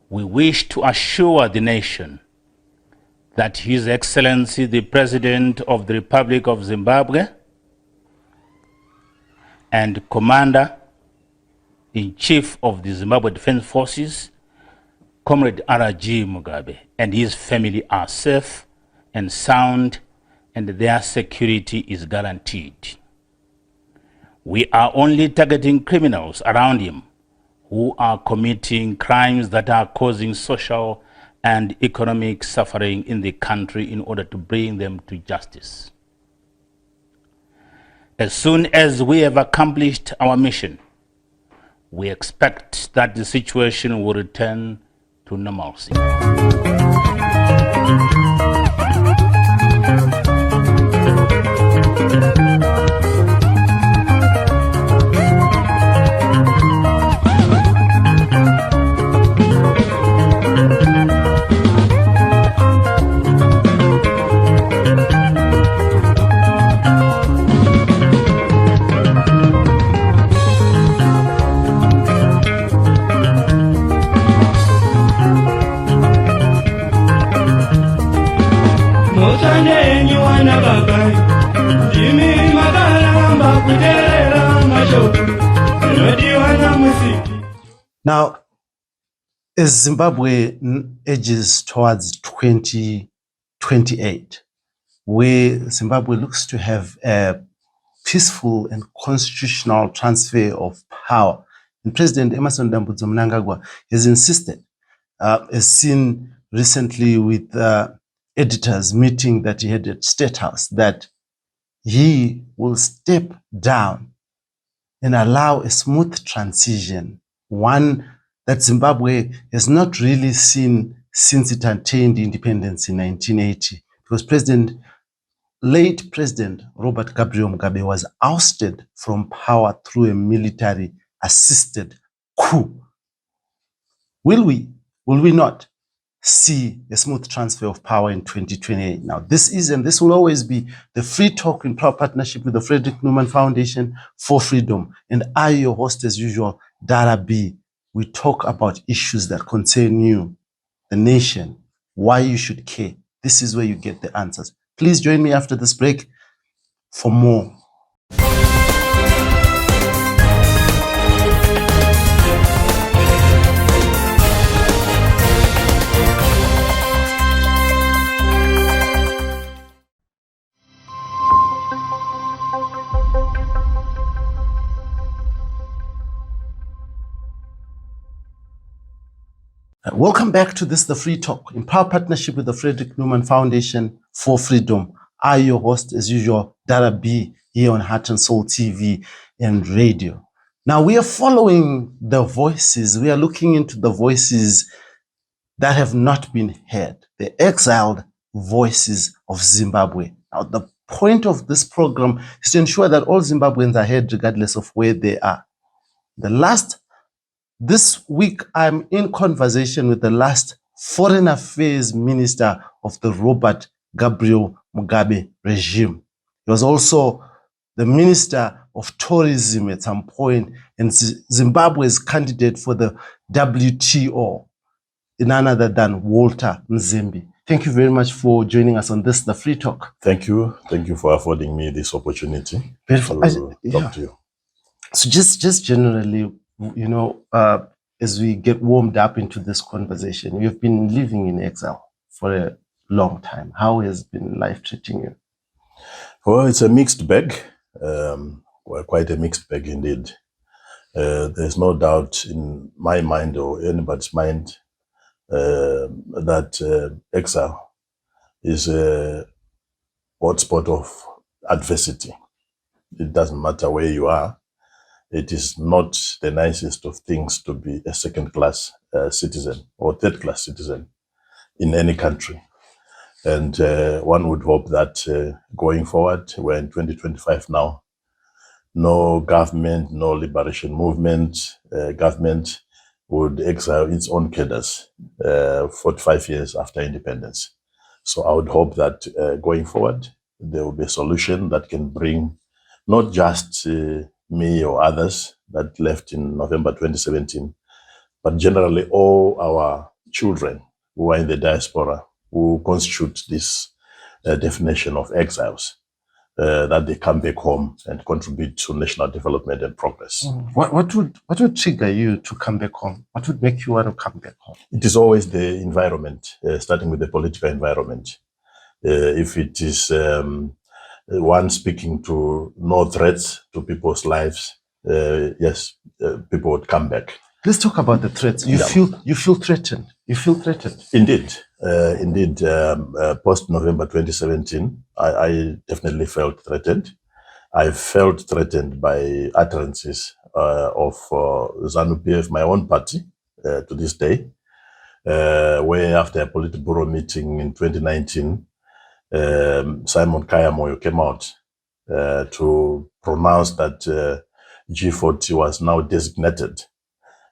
We wish to assure the nation that His Excellency, the President of the Republic of Zimbabwe and Commander-in-Chief of the Zimbabwe Defense Forces, Comrade R.G. Mugabe, and his family are safe and sound, and their security is guaranteed. We are only targeting criminals around him who are committing crimes that are causing social and economic suffering in the country in order to bring them to justice. As soon as we have accomplished our mission, we expect that the situation will return to normalcy. Now, as Zimbabwe edges towards 2028, where Zimbabwe looks to have a peaceful and constitutional transfer of power, and President Emmerson Mnangagwa has insisted, as seen recently with editors meeting that he had at State House, that he will step down and allow a smooth transition, one that Zimbabwe has not really seen since it attained independence in 1980, because late President Robert Gabriel Mugabe was ousted from power through a military-assisted coup. Will we not see a smooth transfer of power in 2028? Now, this is and this will always be the Free Talk in proud partnership with the Frederick Newman Foundation for Freedom. And I, your host as usual, Dara B. We talk about issues that concern you, the nation, why you should care. This is where you get the answers. Please join me after this break for more. Welcome back to this, The Free Talk, in power partnership with the Frederick Newman Foundation for Freedom. I, your host, as usual, Dara B, here on Heart and Soul TV and radio. Now, we are following the voices. We are looking into the voices that have not been heard, the exiled voices of Zimbabwe. Now, the point of this program is to ensure that all Zimbabweans are heard regardless of where they are. This week, I'm in conversation with the last Foreign Affairs Minister of the Robert Gabriel Mugabe regime. He was also the Minister of Tourism at some point, and Zimbabwe's candidate for the WTO, none other than Walter Muzembi. Thank you very much for joining us on this, The Free Talk. Thank you. Thank you for affording me this opportunity to talk to you. So just generally, you know, as we get warmed up into this conversation, you've been living in exile for a long time. How has been life treating you? Well, it's a mixed bag. Well, quite a mixed bag indeed. There's no doubt in my mind or anybody's mind that exile is a hotspot of adversity. It doesn't matter where you are. It is not the nicest of things to be a second-class citizen or third-class citizen in any country. And one would hope that going forward, we're in 2025 now, no government, no liberation movement, government would exile its own cadres 45 years after independence. So I would hope that going forward, there will be a solution that can bring not just me or others that left in November 2017, but generally all our children who are in the diaspora who constitute this definition of exiles, that they come back home and contribute to national development and progress. What would trigger you to come back home? What would make you want to come back home? It is always the environment, starting with the political environment. If it is one speaking to no threats to people's lives, yes, people would come back. Let's talk about the threats. You feel threatened. You feel threatened. Indeed. Post-November 2017, I definitely felt threatened. I felt threatened by utterances of Zanu PF, my own party, to this day, where after a Politburo meeting in 2019, Simon Kayamoyo came out to pronounce that G40 was now designated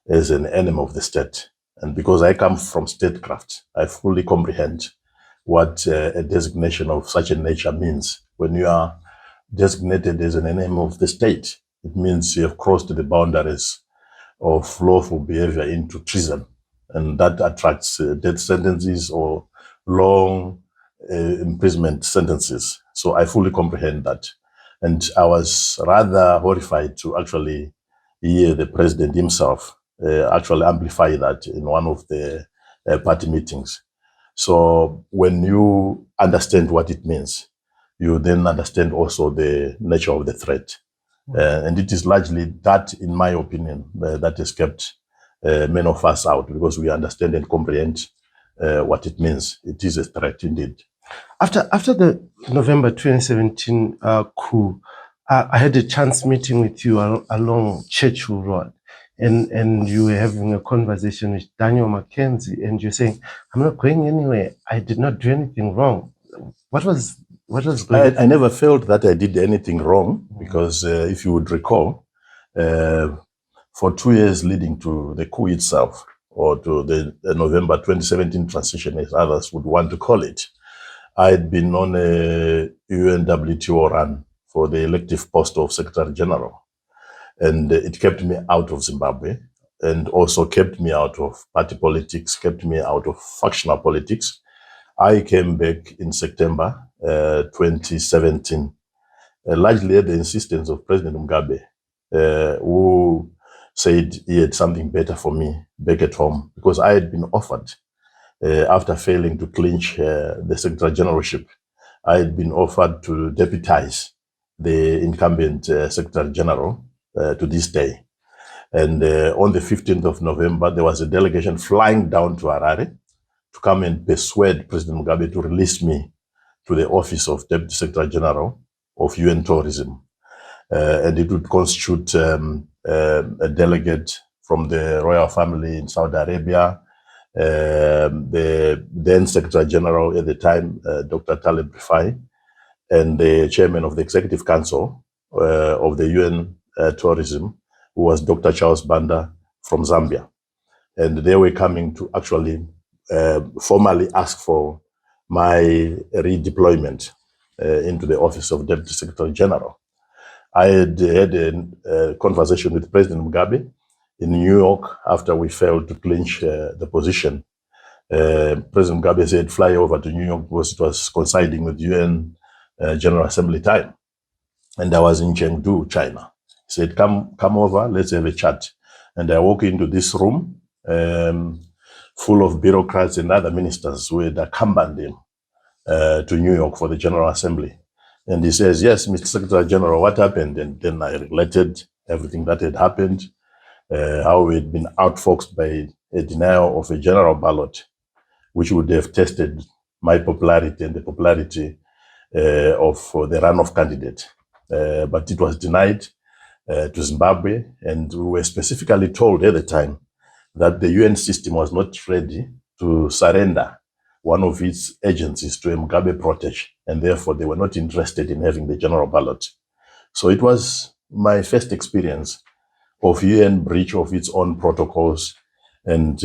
as an enemy of the state. And because I come from statecraft, I fully comprehend what a designation of such a nature means. When you are designated as an enemy of the state, it means you have crossed the boundaries of lawful behavior into treason. And that attracts death sentences or long imprisonment sentences. So I fully comprehend that. And I was rather horrified to actually hear the president himself actually amplify that in one of the party meetings. So when you understand what it means, you then understand also the nature of the threat. And it is largely that, in my opinion, that has kept many of us out, because we understand and comprehend what it means. It is a threat indeed. After the November 2017 coup, I had a chance meeting with you along Churchill Road. And you were having a conversation with Daniel Mackenzie, and you're saying, I'm not going anywhere. I did not do anything wrong. What was going on? I never felt that I did anything wrong, because if you would recall, for 2 years leading to the coup itself, or to the November 2017 transition, as others would want to call it, I had been on a UNWTO run for the elective post of Secretary General. And it kept me out of Zimbabwe, and also kept me out of party politics, kept me out of factional politics. I came back in September 2017, largely at the insistence of President Mugabe, who said he had something better for me back at home, because I had been offered, after failing to clinch the Secretary Generalship, I had been offered to deputize the incumbent Secretary General to this day. And on the 15th of November, there was a delegation flying down to Harare to come and persuade President Mugabe to release me to the office of Deputy Secretary General of UN Tourism. And it would constitute a delegate from the royal family in Saudi Arabia, the then Secretary General at the time, Dr. Taleb Rifai, and the chairman of the Executive Council of the UN Tourism, who was Dr. Charles Banda from Zambia. And they were coming to actually formally ask for my redeployment into the office of Deputy Secretary General. I had a conversation with President Mugabe in New York after we failed to clinch the position. President Mugabe said, fly over to New York, because it was coinciding with UN General Assembly time. And I was in Chengdu, China. He said, come over, let's have a chat. And I walk into this room full of bureaucrats and other ministers who had accompanied him to New York for the General Assembly. And he says, yes, Mr. Secretary General, what happened? And then I related everything that had happened, how we had been outfoxed by a denial of a general ballot, which would have tested my popularity and the popularity of the runoff candidate. But it was denied to Zimbabwe, and we were specifically told at the time that the UN system was not ready to surrender one of its agencies to a Mugabe protege, and therefore they were not interested in having the general ballot. So it was my first experience of UN breach of its own protocols and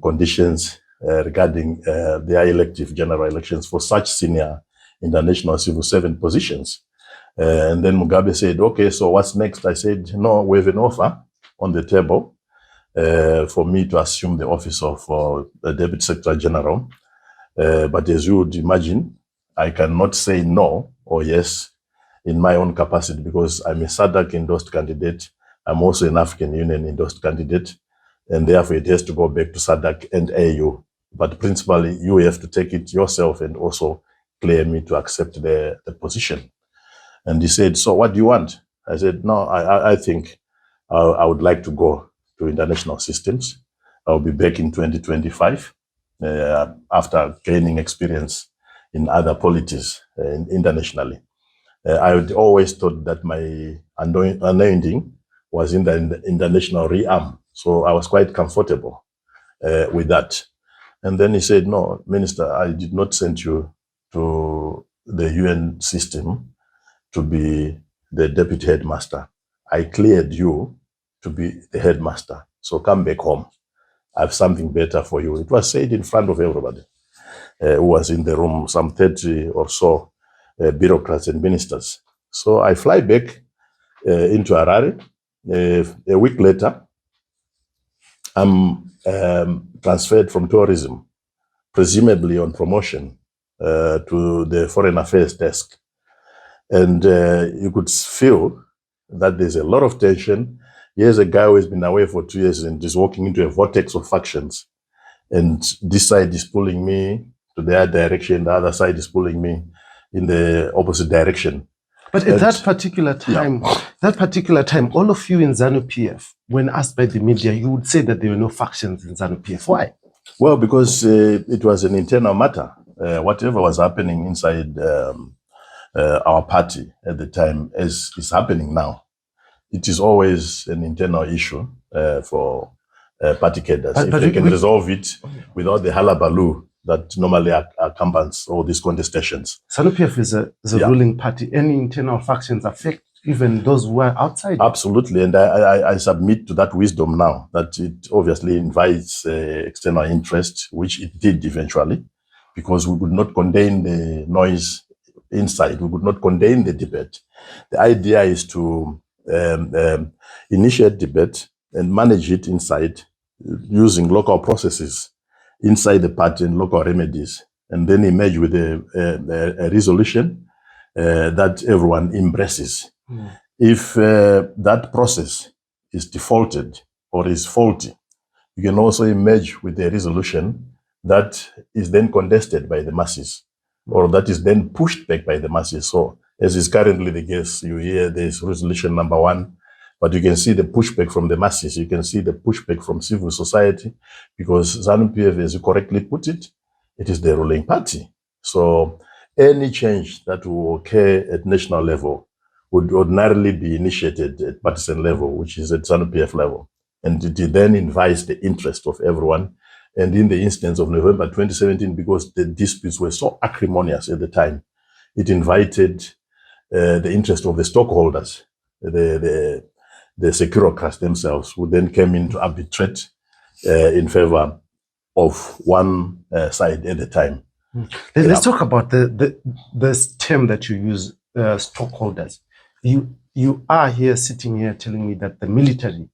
conditions regarding their elective general elections for such senior international civil servant positions. And then Mugabe said, okay, so what's next? I said, no, we have an offer on the table. for me to assume the office of the Deputy Secretary General. But as you would imagine, I cannot say no or yes in my own capacity because I'm a SADC endorsed candidate. I'm also an African Union endorsed candidate, and therefore it has to go back to SADC and AU. But principally, you have to take it yourself and also clear me to accept the position. And he said, so what do you want? I said, no, I think I would like to go to international systems. I'll be back in 2025 after gaining experience in other polities internationally. I had always thought that my anointing was in the international realm. So I was quite comfortable with that. And then he said, no, Minister, I did not send you to the UN system to be the deputy headmaster. I cleared you to be the headmaster. So come back home. I have something better for you. It was said in front of everybody who was in the room, some 30 or so bureaucrats and ministers. So I fly back into Harare. A week later, I'm transferred from tourism, presumably on promotion, to the foreign affairs desk. And you could feel that there's a lot of tension. Here's a guy who has been away for 2 years and is walking into a vortex of factions. And this side is pulling me to their direction, the other side is pulling me in the opposite direction. But at that particular time, all of you in Zanu PF, when asked by the media, you would say that there were no factions in Zanu PF. Why? Well, because it was an internal matter. Whatever was happening inside our party at the time, as is happening now, it is always an internal issue for party cadres. If they can resolve it without the hullabaloo that normally accompanies all these contestations. Zanu PF is a ruling party. Any internal factions affect even those who are outside? Absolutely, and I submit to that wisdom now, that it obviously invites external interest, which it did eventually, because we could not contain the noise inside. We could not contain the debate. The idea is to initiate debate and manage it inside using local processes inside the party and local remedies, and then emerge with a resolution that everyone embraces. If that process is defaulted or is faulty, you can also emerge with a resolution that is then contested by the masses, or that is then pushed back by the masses. So, as is currently the case, you hear there's resolution number 1, but you can see the pushback from the masses. You can see the pushback from civil society, because Zanu PF, as you correctly put it, it is the ruling party. So any change that will occur at national level would ordinarily be initiated at partisan level, which is at Zanu PF level. And it then invites the interest of everyone. And in the instance of November 2017, because the disputes were so acrimonious at the time, it invited the interest of the stockholders, the securocrats themselves, who then came in to arbitrate in favor of one side at the time. Let's talk about this term that you use, stockholders. You are here sitting here telling me that the military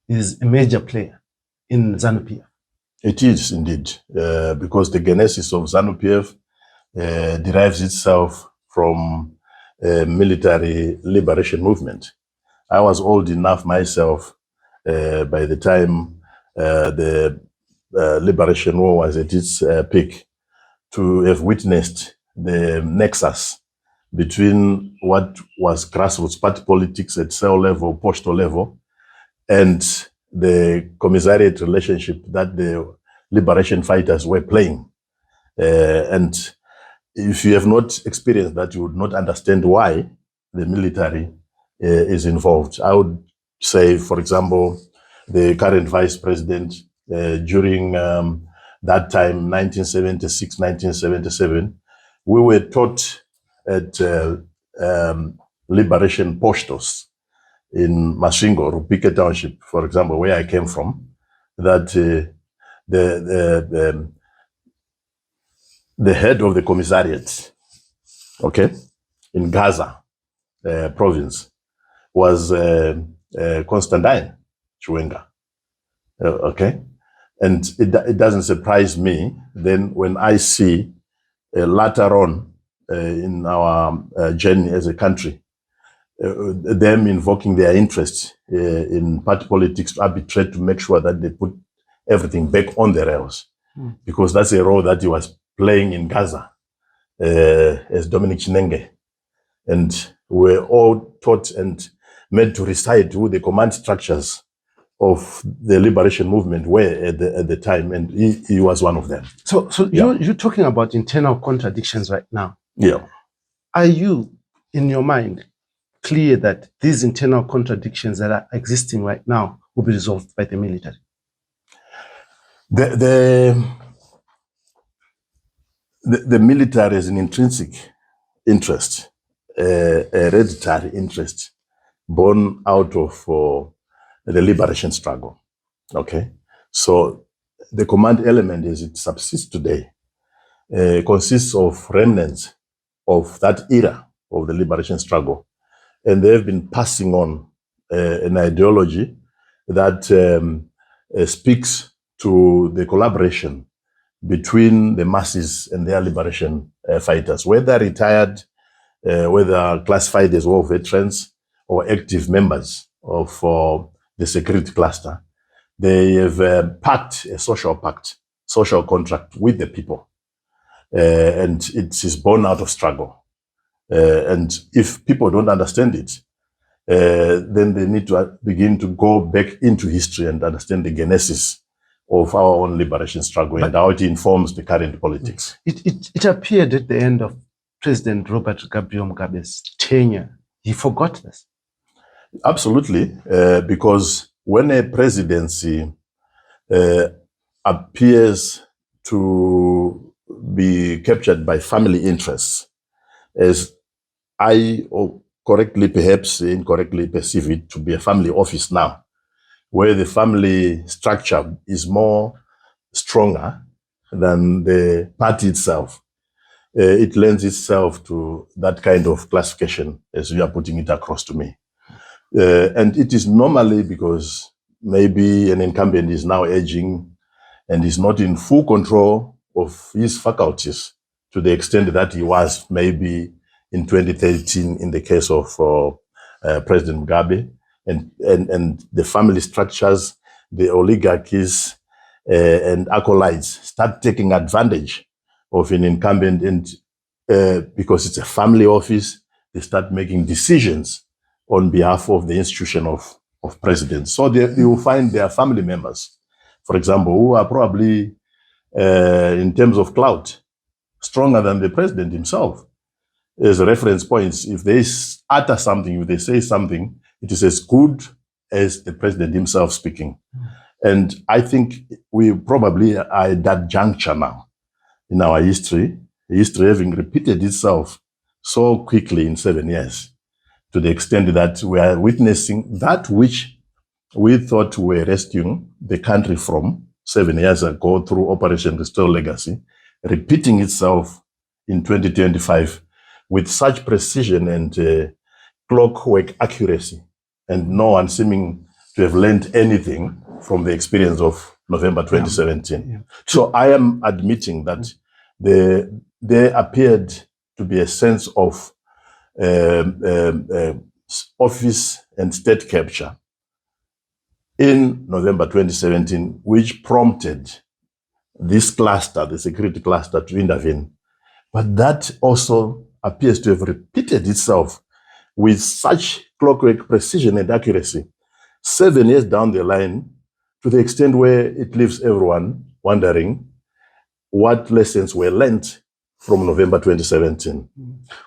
is a major player in Zanu PF. It is indeed, because the genesis of Zanu PF derives itself from a military liberation movement. I was old enough myself by the time the Liberation War was at its peak to have witnessed the nexus between what was grassroots party politics at cell level, postal level, and the commissariat relationship that the liberation fighters were playing. And if you have not experienced that, you would not understand why the military is involved. I would say, for example, the current vice president during that time, 1976, 1977, we were taught at liberation postos in Masvingo, Rupike Township, for example, where I came from, that the head of the commissariat, okay, in Gaza province was Constantine Chiwenga. Okay. And it doesn't surprise me then when I see later on in our journey as a country, them invoking their interest in party politics to arbitrate to make sure that they put everything back on the rails. Because that's a role that he was playing in Gaza as Dominic Chinenge. And we're all taught and made to recite who the command structures of the liberation movement were at the time, and he was one of them. So you're talking about internal contradictions right now. Yeah. Are you, in your mind, clear that these internal contradictions that are existing right now will be resolved by the military? The military has an intrinsic interest, a hereditary interest born out of the liberation struggle. Okay, so the command element as it subsists today consists of remnants of that era of the liberation struggle, and they have been passing on an ideology that speaks to the collaboration between the masses and their liberation fighters, whether retired, whether classified as war veterans or active members of the security cluster. They have packed a social pact, social contract with the people, and it is born out of struggle. And if people don't understand it, then they need to begin to go back into history and understand the genesis of our own liberation struggle and how it informs the current politics. It appeared at the end of President Robert Gabriel Mugabe's tenure. He forgot this. Absolutely, because when a presidency appears to be captured by family interests, as I correctly, perhaps incorrectly perceive it to be a family office now, where the family structure is more stronger than the party itself, it lends itself to that kind of classification as you are putting it across to me. And it is normally because maybe an incumbent is now aging and is not in full control of his faculties to the extent that he was maybe in 2013 in the case of President Mugabe. And the family structures, the oligarchies and acolytes start taking advantage of an incumbent, and because it's a family office, they start making decisions on behalf of the institution of presidents. So you will find their family members, for example, who are probably, in terms of clout, stronger than the president himself. As reference points, if they utter something, if they say something, it is as good as the president himself speaking. And I think we probably are at that juncture now in our history having repeated itself so quickly in 7 years, to the extent that we are witnessing that which we thought we were rescuing the country from 7 years ago through Operation Restore Legacy, repeating itself in 2025 with such precision and clockwork accuracy, and no one seeming to have learned anything from the experience of November 2017. Yeah. So I am admitting that there appeared to be a sense of office and state capture in November 2017, which prompted this cluster, the security cluster, to intervene. But that also appears to have repeated itself with such clockwork precision and accuracy 7 years down the line, to the extent where it leaves everyone wondering what lessons were learned from November 2017.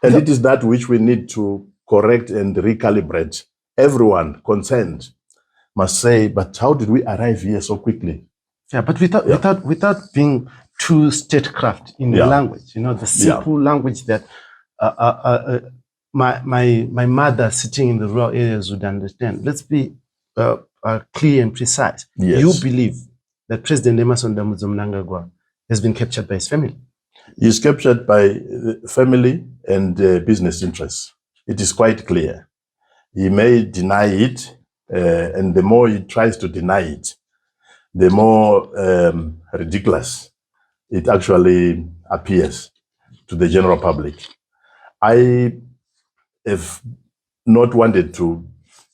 And it is that which we need to correct and recalibrate. Everyone concerned must say, but how did we arrive here so quickly? Yeah, but without being too statecraft in the language, you know, the simple language that my mother sitting in the rural areas would understand. Let's be clear and precise. Yes. You believe that President Emmerson Mnangagwa has been captured by his family? He is captured by family and business interests. It is quite clear. He may deny it, and the more he tries to deny it, the more ridiculous it actually appears to the general public. I have not wanted to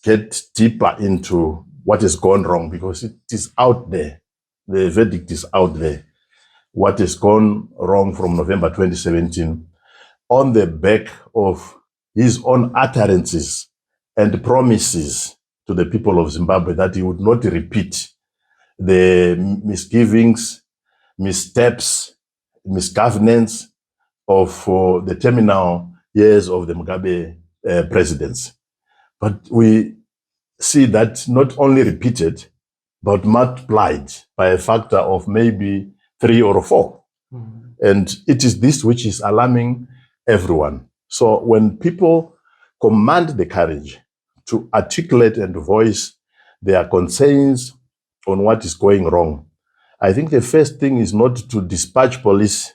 get deeper into what has gone wrong because it is out there. The verdict is out there. What has gone wrong from November 2017 on the back of his own utterances and promises to the people of Zimbabwe that he would not repeat the misgivings, missteps, misgovernance of the terminal years of the Mugabe presidency. But we see that not only repeated, but multiplied by a factor of maybe 3 or 4. And it is this which is alarming everyone. So when people command the courage to articulate and voice their concerns on what is going wrong, I think the first thing is not to dispatch police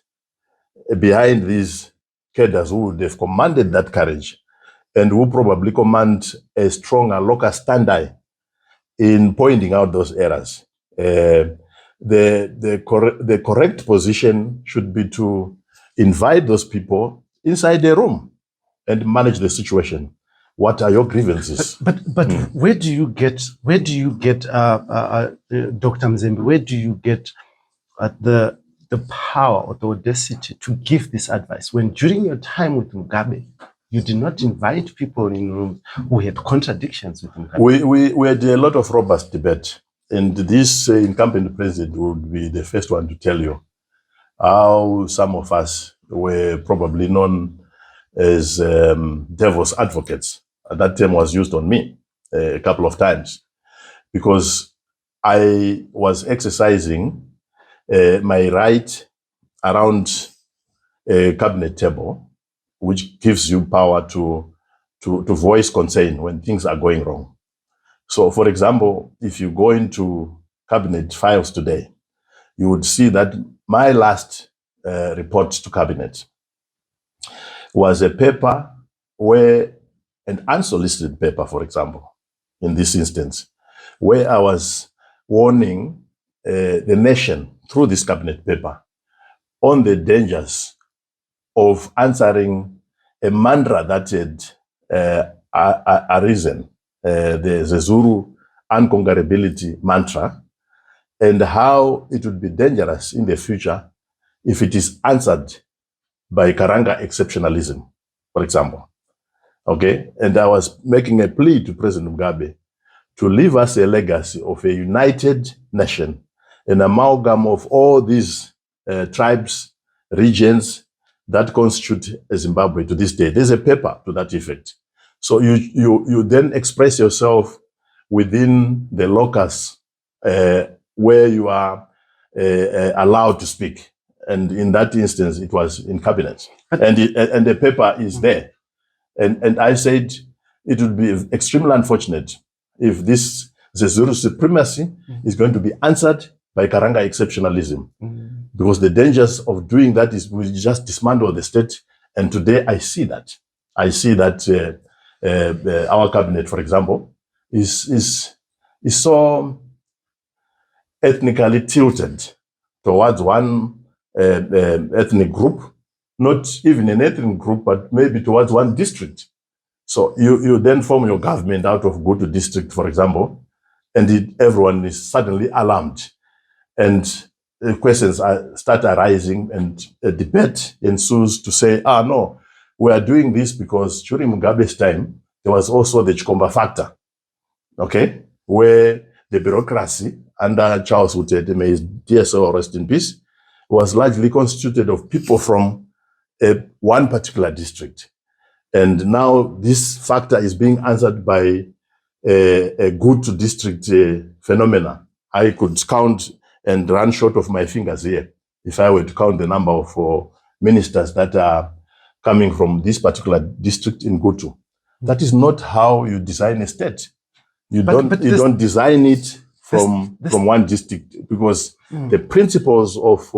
behind these cadres who would have commanded that courage and who probably command a stronger local stand-by in pointing out those errors. The correct position should be to invite those people inside the room and manage the situation. What are your grievances? But where do you get Dr. Muzembi, where do you get the power or the audacity to give this advice when during your time with Mugabe, you did not invite people in rooms who had contradictions with Mugabe? We had a lot of robust debate, and this incumbent president would be the first one to tell you how some of us were probably known as devil's advocates. That term was used on me a couple of times because I was exercising my right around a cabinet table, which gives you power to voice concern when things are going wrong. So, for example, if you go into cabinet files today, you would see that my last report to cabinet was a paper where an unsolicited paper, for example, in this instance, where I was warning the nation through this cabinet paper on the dangers of answering a mantra that had arisen, the Zulu unconquerability mantra, and how it would be dangerous in the future if it is answered by Karanga exceptionalism, for example. Okay, and I was making a plea to President Mugabe to leave us a legacy of a united nation, an amalgam of all these tribes, regions that constitute Zimbabwe to this day. There's a paper to that effect. So you then express yourself within the locus where you are allowed to speak. And in that instance, it was in cabinet, and the paper is there. And I said it would be extremely unfortunate if this Zulu supremacy is going to be answered by Karanga exceptionalism, because the dangers of doing that is we just dismantle the state. And today I see that. I see that our cabinet, for example, is so ethnically tilted towards one ethnic group. Not even an ethnic group, but maybe towards one district. So you then form your government out of Gutu district, for example, and everyone is suddenly alarmed. And questions start arising, and a debate ensues to say, no, we are doing this because during Mugabe's time, there was also the Chikomba factor, okay, where the bureaucracy under Charles Wutete, may his dear soul rest in peace, was largely constituted of people from one particular district. And now this factor is being answered by a good to district phenomena. I could count and run short of my fingers here if I were to count the number of ministers that are coming from this particular district in Gutu. That is not how you design a state. You don't design it from one district, because the principles of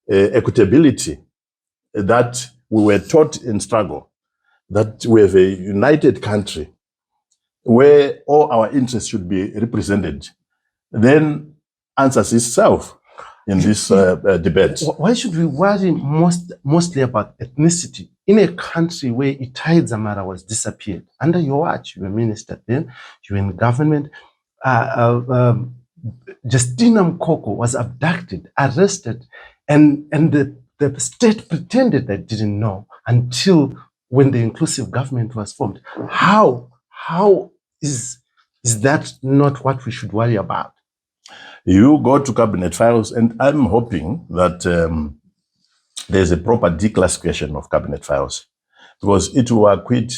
equitability that we were taught in struggle, that we have a united country where all our interests should be represented, then answers itself in this debate. Why should we worry mostly about ethnicity in a country where Itai Dzamara was disappeared? Under your watch, you were minister then, you were in government. Justina Mkoko was abducted, arrested, and the state pretended they didn't know until when the inclusive government was formed. How is that not what we should worry about? You go to cabinet files, and I'm hoping that there's a proper declassification of cabinet files, because it will acquit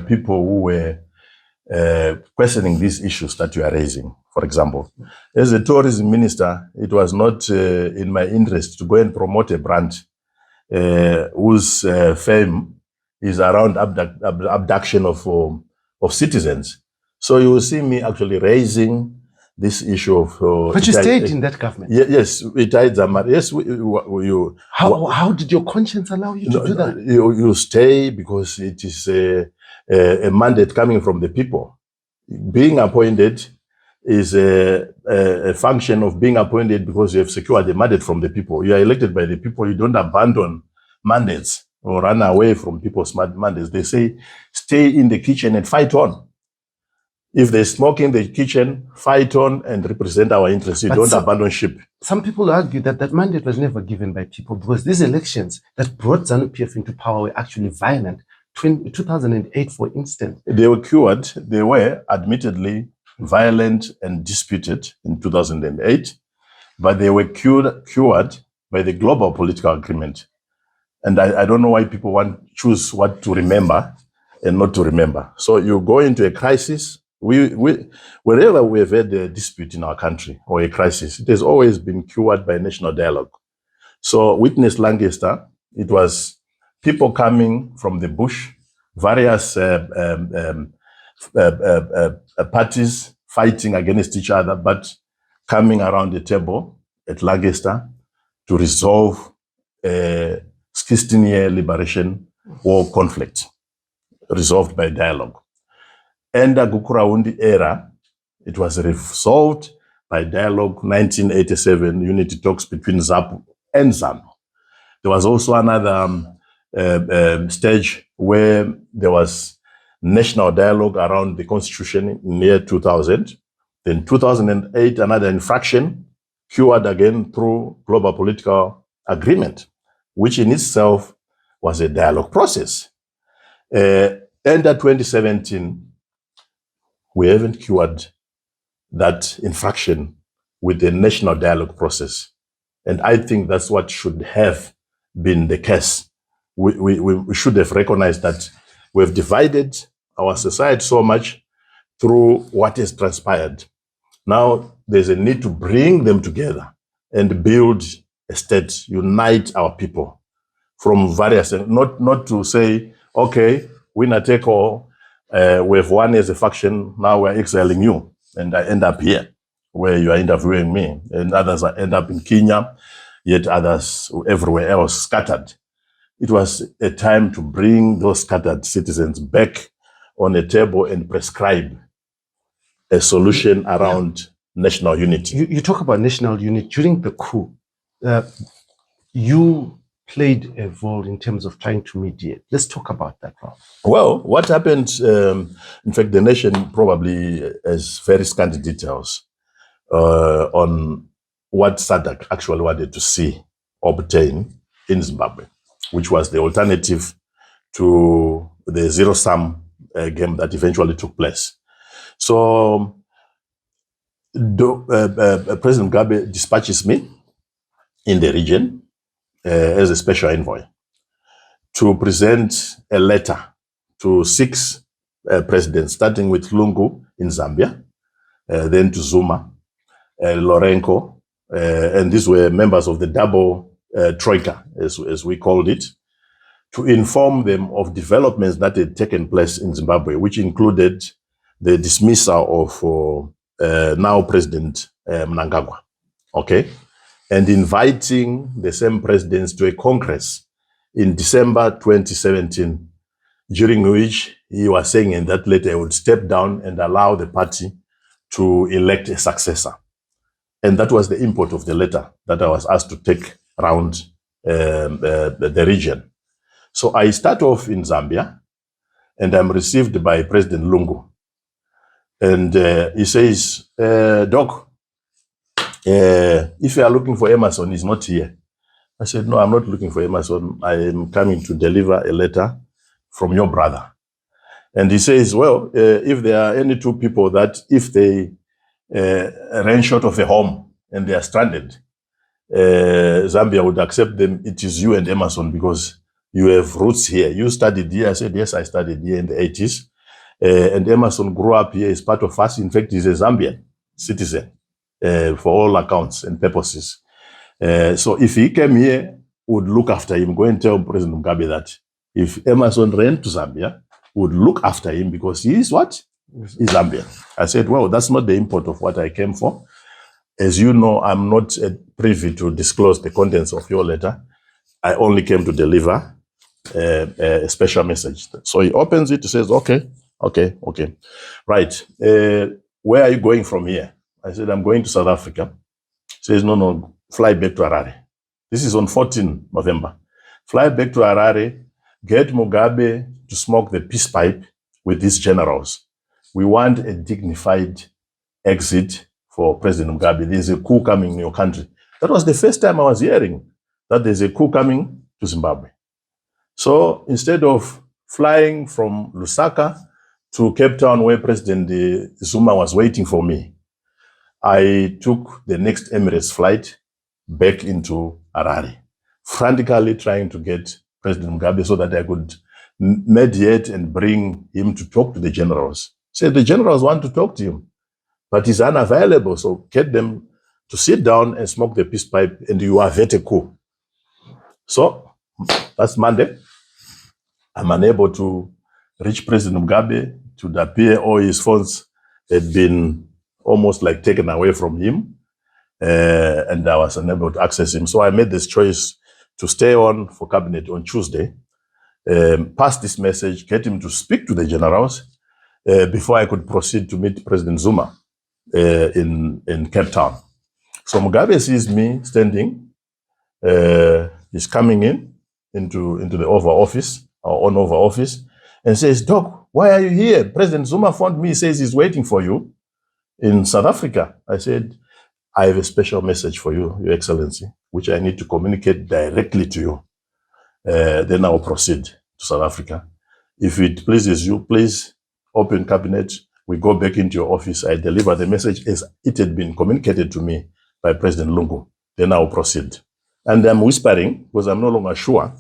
people who were questioning these issues that you are raising. For example, as a tourism minister, it was not in my interest to go and promote a brand whose fame is around abduction of citizens. So you will see me actually raising this issue of... but you stayed in that government. Yes, yes. How did your conscience allow you to do that? You stay because it is a mandate coming from the people. Being appointed is a function of being appointed because you have secured the mandate from the people. You are elected by the people. You don't abandon mandates or run away from people's mandates. They say, stay in the kitchen and fight on. If they smoke in the kitchen, fight on and represent our interests. You don't abandon ship. Some people argue that that mandate was never given by people because these elections that brought Zanu PF into power were actually violent. 2008, for instance. They were cured. They were admittedly violent and disputed in 2008, but they were cured by the global political agreement. And I don't know why people choose what to remember and not to remember. So you go into a crisis. Wherever we have had a dispute in our country or a crisis, it has always been cured by national dialogue. So witness Lancaster, it was people coming from the bush, various parties fighting against each other, but coming around the table at Lancaster to resolve a 16-year liberation war conflict, resolved by dialogue. Under Gukuraundi era, it was resolved by dialogue. 1987 unity talks between ZAPU and ZANU. There was also another stage where there was national dialogue around the constitution in the year 2000. Then 2008, another infraction cured again through global political agreement, which in itself was a dialogue process. Under 2017, we haven't cured that infraction with the national dialogue process. And I think that's what should have been the case. We should have recognized that we've divided our society so much through what has transpired. Now there's a need to bring them together and build a state, unite our people from various, not to say, okay, winner take all, we have won as a faction, now we're exiling you. And I end up here, where you are interviewing me. And others end up in Kenya, yet others everywhere else scattered. It was a time to bring those scattered citizens back on a table and prescribe a solution around national unity. You talk about national unity. During the coup, you played a role in terms of trying to mediate. Let's talk about that role. Well, what happened, in fact, the nation probably has very scanty details on what SADC actually wanted to see obtain in Zimbabwe, which was the alternative to the zero-sum game that eventually took place. So President Mugabe dispatches me in the region as a special envoy to present a letter to 6 presidents, starting with Lungu in Zambia, then to Zuma, Lourenco, and these were members of the double troika, as we called it, to inform them of developments that had taken place in Zimbabwe, which included the dismissal of now President Mnangagwa, okay? And inviting the same presidents to a congress in December 2017, during which he was saying in that letter he would step down and allow the party to elect a successor. And that was the import of the letter that I was asked to take around the region. So I start off in Zambia, and I'm received by President Lungu. And he says, Doc, if you are looking for Emerson, he's not here. I said, no, I'm not looking for Emerson. I am coming to deliver a letter from your brother. And he says, well, if there are any two people that if they ran short of a home and they are stranded, Zambia would accept them. It is you and Emerson because you have roots here. You studied here. I said, yes, I studied here in the 80s. And Emerson grew up here, is part of us. In fact, he's a Zambian citizen for all accounts and purposes. So if he came here, would look after him, go and tell President Mugabe that if Emerson ran to Zambia, would look after him because he is what? He's Zambian. I said, well, that's not the import of what I came for. As you know, I'm not privy to disclose the contents of your letter. I only came to deliver a special message. So he opens it, he says, okay. Right. Where are you going from here? I said, I'm going to South Africa. He says, no, fly back to Harare. This is on 14 November. Fly back to Harare, get Mugabe to smoke the peace pipe with these generals. We want a dignified exit for President Mugabe. There's a coup coming in your country. That was the first time I was hearing that there's a coup coming to Zimbabwe. So instead of flying from Lusaka to Cape Town where President Zuma was waiting for me, I took the next Emirates flight back into Harare, frantically trying to get President Mugabe so that I could mediate and bring him to talk to the generals. Say the generals want to talk to him, but he's unavailable. So get them to sit down and smoke the peace pipe and you avert a coup. So that's Monday. I'm unable to reach President Mugabe. To appear, all his phones had been almost like taken away from him. And I was unable to access him. So I made this choice to stay on for cabinet on Tuesday, pass this message, get him to speak to the generals before I could proceed to meet President Zuma in Cape Town. So Mugabe sees me standing. He's coming into the Oval Office, our own Oval Office, and says, Doc, why are you here? President Zuma phoned me, says he's waiting for you in South Africa. I said, I have a special message for you, Your Excellency, which I need to communicate directly to you. Then I will proceed to South Africa. If it pleases you, please open cabinet. We go back into your office. I deliver the message as it had been communicated to me by President Lungu. Then I will proceed. And I'm whispering because I'm no longer sure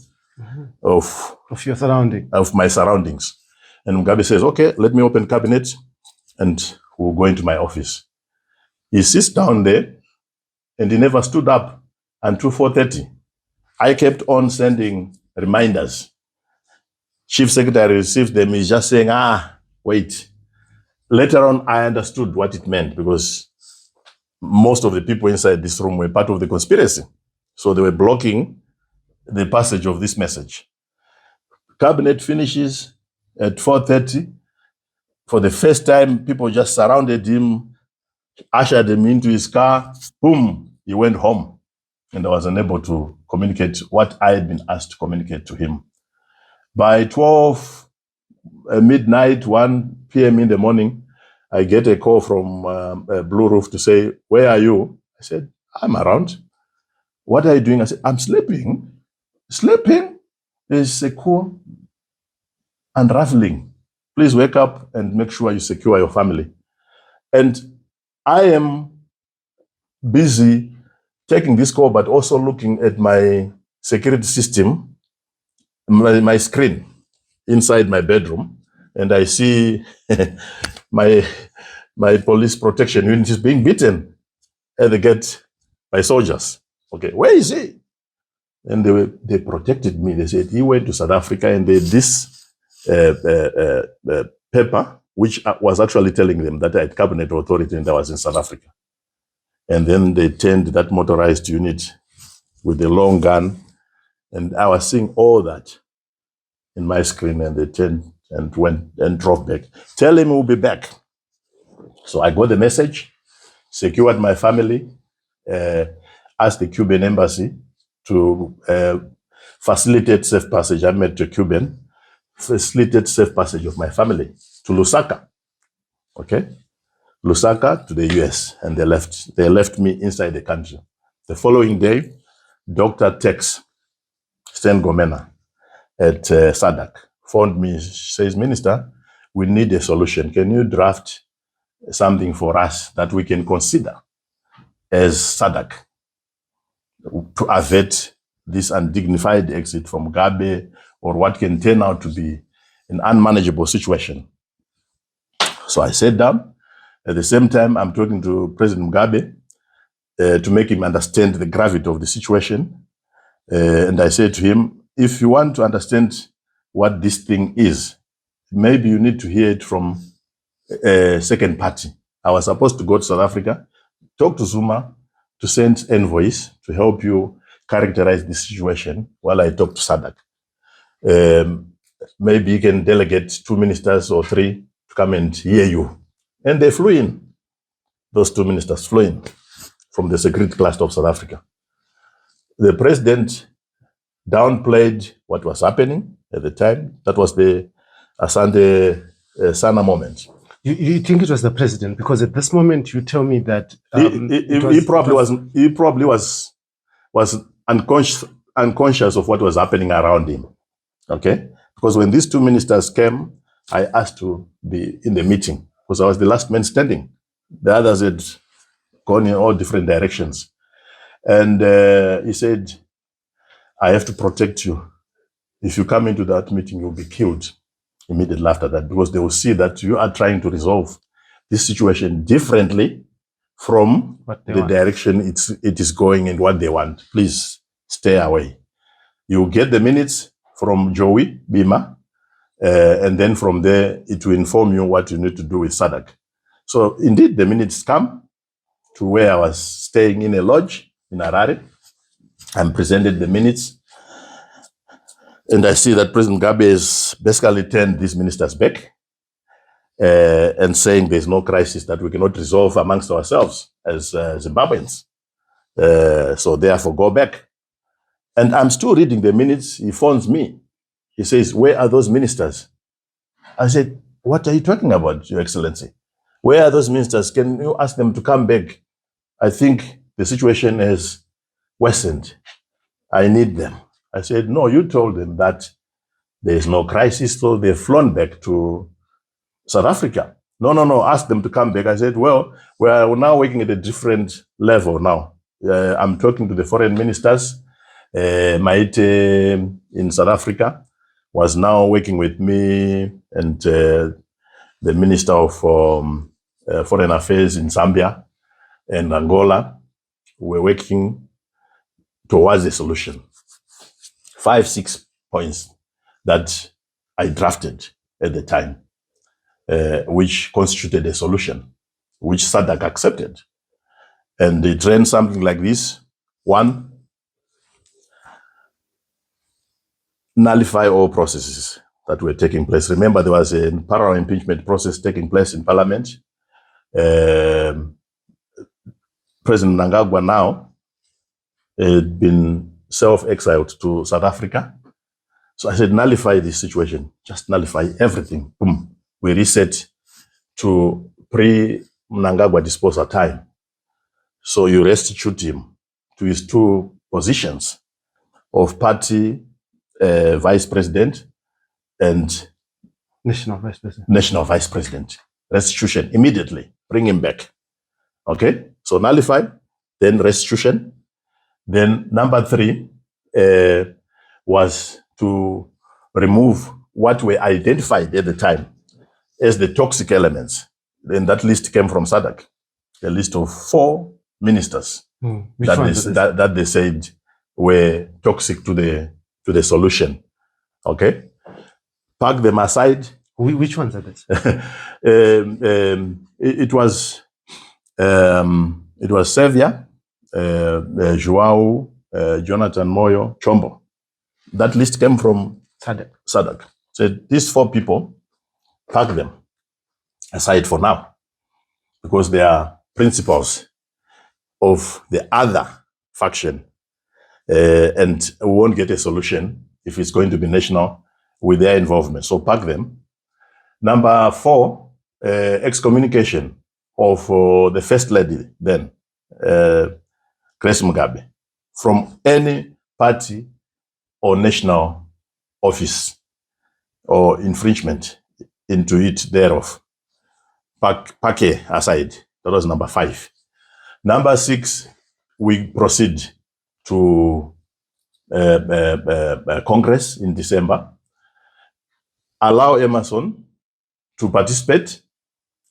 of your surrounding, of my surroundings. And Mugabe says, okay, let me open cabinet and we'll go into my office. He sits down there and he never stood up until 4:30. I kept on sending reminders. Chief Secretary received them. He's just saying, wait. Later on, I understood what it meant because most of the people inside this room were part of the conspiracy. So they were blocking the passage of this message. Cabinet finishes at 4:30. For the first time, people just surrounded him, ushered him into his car. Boom, he went home. And I was unable to communicate what I had been asked to communicate to him. By 12 midnight, 1 p.m. in the morning, I get a call from Blue Roof to say, where are you? I said, I'm around. What are you doing? I said, I'm sleeping. Sleeping? There's a coup unraveling. Please wake up and make sure you secure your family. And I am busy taking this call, but also looking at my security system, my screen inside my bedroom. And I see my police protection unit is being beaten at the gate by soldiers. Okay, where is he? And they protected me. They said he went to South Africa and they this paper, which was actually telling them that I had cabinet authority and I was in South Africa. And then they turned that motorized unit with a long gun. And I was seeing all that in my screen and they turned and went and drove back. Tell him we'll be back. So I got the message, secured my family, asked the Cuban embassy to facilitate safe passage. I met a Cuban, facilitate safe passage of my family to Lusaka. Okay, Lusaka to the US, and they left. They left me inside the country. The following day, Dr. Tex Stengomena at SADC phoned me. She says, "Minister, we need a solution. Can you draft something for us that we can consider as SADC to avert this undignified exit from Mugabe, or what can turn out to be an unmanageable situation?" So I sat down. At the same time, I'm talking to President Mugabe to make him understand the gravity of the situation. And I said to him, if you want to understand what this thing is, maybe you need to hear it from a second party. I was supposed to go to South Africa, talk to Zuma, to send envoys to help you characterize the situation while I talk to SADC. Maybe you can delegate 2 ministers or 3 to come and hear you. And they flew in. Those 2 ministers flew in from the security cluster of South Africa. The president downplayed what was happening at the time. That was the Asante Sana moment. You think it was the president? Because at this moment you tell me that he probably was unconscious of what was happening around him. Okay, because when these 2 ministers came, I asked to be in the meeting because I was the last man standing. The others had gone in all different directions, and he said, "I have to protect you. If you come into that meeting, you'll be killed." Immediately after that, because they will see that you are trying to resolve this situation differently from the direction it is going and what they want. Please stay away. You get the minutes from Joey Bima, and then from there, it will inform you what you need to do with SADC. So indeed, the minutes come to where I was staying in a lodge in Harare. I'm presented the minutes. And I see that President Mugabe has basically turned these ministers back and saying there's no crisis that we cannot resolve amongst ourselves as Zimbabweans. So therefore, go back. And I'm still reading the minutes. He phones me. He says, "Where are those ministers?" I said, "What are you talking about, Your Excellency? Where are those ministers? Can you ask them to come back? I think the situation has worsened. I need them." I said, "No, you told them that there is no crisis, so they've flown back to South Africa." No, ask them to come back. I said, "Well, we're now working at a different level now. I'm talking to the foreign ministers. Maite in South Africa was now working with me and the Minister of Foreign Affairs in Zambia and Angola. We're working towards a solution. 5-6 points that I drafted at the time, which constituted a solution, which SADC accepted. And it ran something like this. 1, nullify all processes that were taking place. Remember, there was a parallel impeachment process taking place in Parliament. President Mnangagwa now had been self-exiled to South Africa. So I said, nullify this situation, just nullify everything. Boom. We reset to pre-Mnangagwa disposal time. So you restitute him to his 2 positions of party vice president and national vice president. National vice president. Restitution immediately, bring him back. Okay, so nullify, then restitution. Then number 3 was to remove what were identified at the time as the toxic elements. Then that list came from SADC, a list of 4 ministers that they said were toxic to the solution. Okay, park them aside. Which ones are these? It was Sevia, Joao, Jonathan Moyo, Chombo. That list came from SADC. So these 4 people, park them aside for now, because they are principals of the other faction, and we won't get a solution if it's going to be national with their involvement. So pack them. Number 4, excommunication of the First Lady then, Grace Mugabe, from any party or national office or infringement into it thereof. Pake aside. That was number 5. Number 6, we proceed to Congress in December. Allow Emerson to participate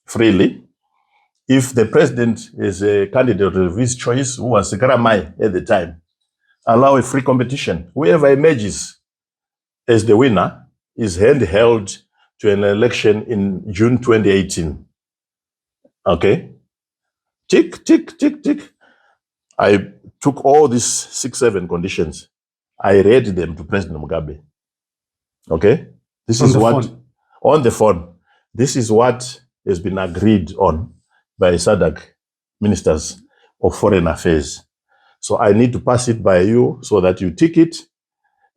freely. If the president is a candidate of his choice, who was Karamai at the time, allow a free competition. Whoever emerges as the winner is handheld to an election in June 2018. Okay? Tick, tick, tick, tick. I took all these 6, 7 conditions. I read them to President Mugabe. Okay? This is what, on the phone, this is what has been agreed on by SADC ministers of foreign affairs. So I need to pass it by you so that you tick it.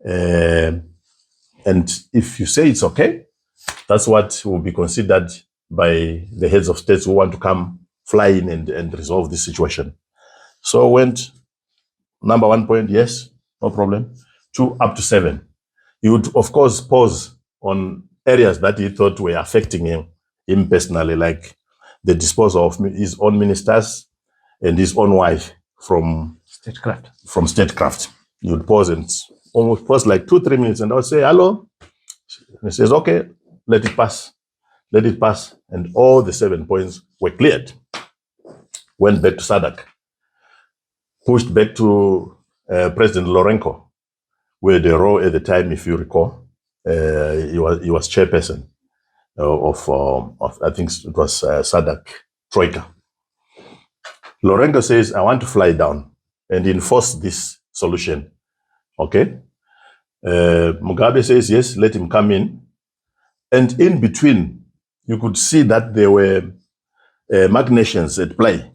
And if you say it's okay, that's what will be considered by the heads of states who want to come fly in and resolve this situation. So went number 1 point, yes, no problem. 2 up to 7. He would, of course, pause on areas that he thought were affecting him personally, like the disposal of his own ministers and his own wife from statecraft. He would pause and almost pause like 2-3 minutes, and I would say, hello. And he says, okay, let it pass. Let it pass. And all the 7 points were cleared. Went back to SADC. Pushed back to President Lourenco, where the role at the time, if you recall, he was chairperson of I think it was SADC Troika. Lourenco says, I want to fly down and enforce this solution. Okay? Mugabe says, yes, let him come in. And in between, you could see that there were machinations at play.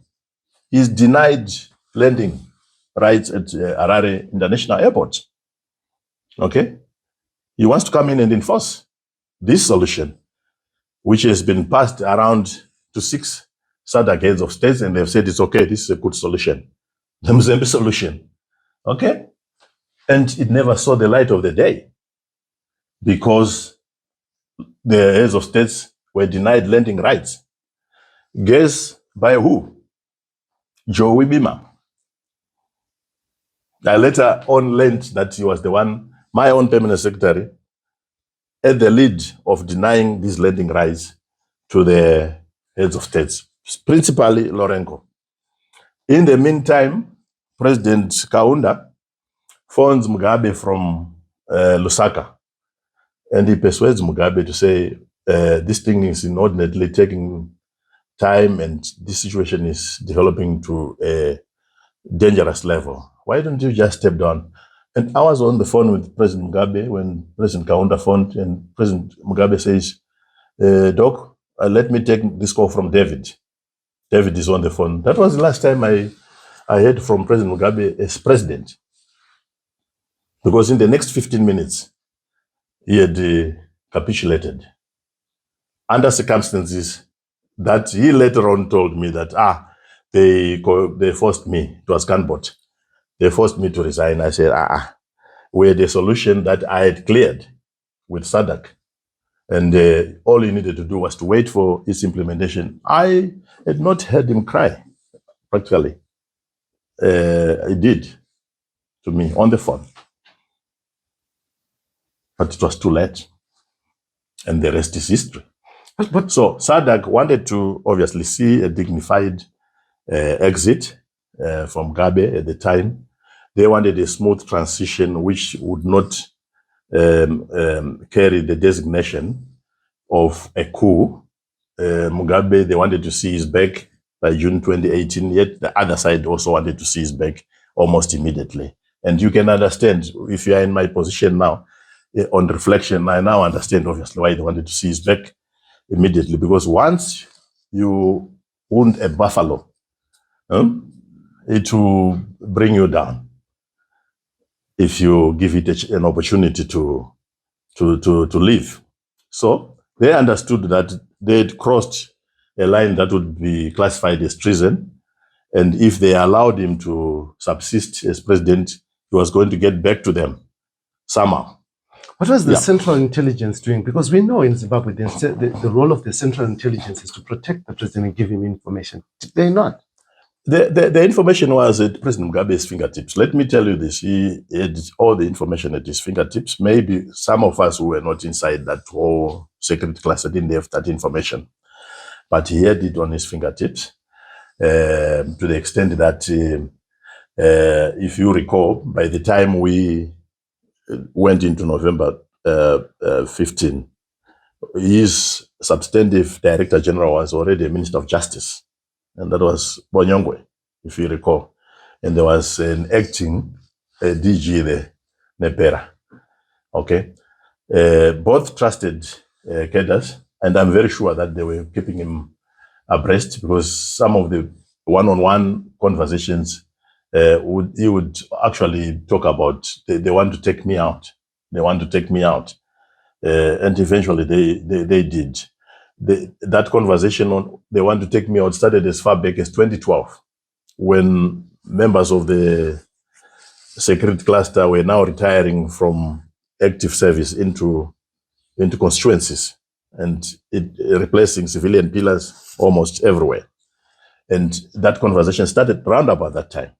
He's denied landing rights at Harare International Airport. Okay? He wants to come in and enforce this solution, which has been passed around to 6 SADC heads of states, and they've said it's okay, this is a good solution. The Muzembi solution. Okay? And it never saw the light of the day because the heads of states were denied landing rights. Guess by who? Joey Bima. I later on learned that he was the one, my own permanent secretary, at the lead of denying these landing rights to the heads of states, principally Lourenco. In the meantime, President Kaunda phones Mugabe from Lusaka, and he persuades Mugabe to say, this thing is inordinately taking time and this situation is developing to a dangerous level. Why don't you just step down? And I was on the phone with President Mugabe when President Kaunda phoned, and President Mugabe says, Doc, let me take this call from David. David is on the phone. That was the last time I heard from President Mugabe as president. Because in the next 15 minutes, he had capitulated under circumstances that he later on told me that, they forced me, it was Canbot. They forced me to resign. I said, we had a solution that I had cleared with SADC. And all he needed to do was to wait for its implementation. I had not heard him cry, practically. He did to me on the phone. But it was too late. And the rest is history. So SADC wanted to obviously see a dignified exit from Mugabe at the time. They wanted a smooth transition which would not carry the designation of a coup. Mugabe, they wanted to see his back by June 2018, yet the other side also wanted to see his back almost immediately. And you can understand, if you are in my position now, on reflection, I now understand obviously why they wanted to see his back immediately, because once you wound a buffalo, it will bring you down if you give it an opportunity to live. So they understood that they had crossed a line that would be classified as treason. And if they allowed him to subsist as president, he was going to get back to them somehow. What was the Central Intelligence doing? Because we know in Zimbabwe, the role of the Central Intelligence is to protect the president and give him information. Did they not? The information was at President Mugabe's fingertips. Let me tell you this. He had all the information at his fingertips. Maybe some of us who were not inside that whole secret cluster didn't have that information. But he had it on his fingertips to the extent that, if you recall, by the time we went into November 15, his substantive Director General was already a Minister of Justice. And that was Bonyongwe, if you recall. And there was an acting DG there, Nepera. Okay. Both trusted cadres, and I'm very sure that they were keeping him abreast, because some of the one-on-one conversations, he would actually talk about, they want to take me out. They want to take me out. And eventually they did. That conversation on they want to take me out started as far back as 2012, when members of the secret cluster were now retiring from active service into constituencies, and replacing civilian pillars almost everywhere. And that conversation started round about that time,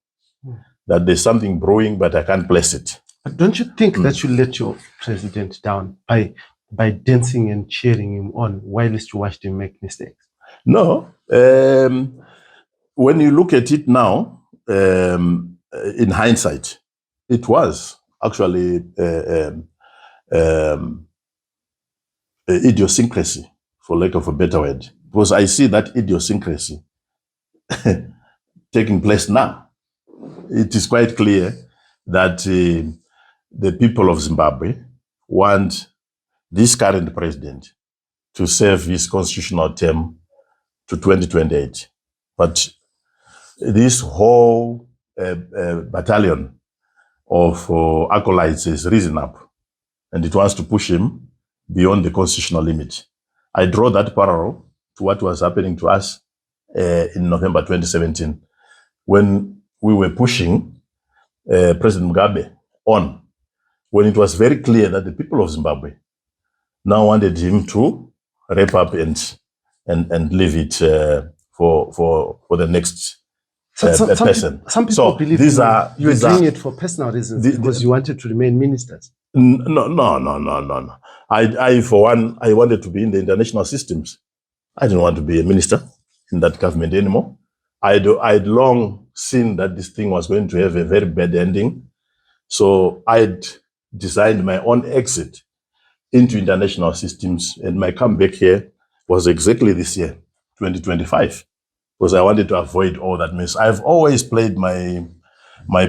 that there's something brewing, but I can't place it. But don't you think that you let your president down by dancing and cheering him on whilst you watched him make mistakes? No. When you look at it now, in hindsight, it was actually idiosyncrasy, for lack of a better word, because I see that idiosyncrasy taking place now. It is quite clear that the people of Zimbabwe want this current president to serve his constitutional term to 2028. But this whole battalion of acolytes has risen up, and it wants to push him beyond the constitutional limit. I draw that parallel to what was happening to us in November 2017, when we were pushing President Mugabe on, when it was very clear that the people of Zimbabwe now wanted him to wrap up and leave it for the next person. Some people believe you were doing it for personal reasons, because you wanted to remain ministers. No. I, for one, I wanted to be in the international systems. I didn't want to be a minister in that government anymore. I'd long seen that this thing was going to have a very bad ending. So I'd designed my own exit into international systems, and my comeback here was exactly this year, 2025, because I wanted to avoid all that mess. I've always played my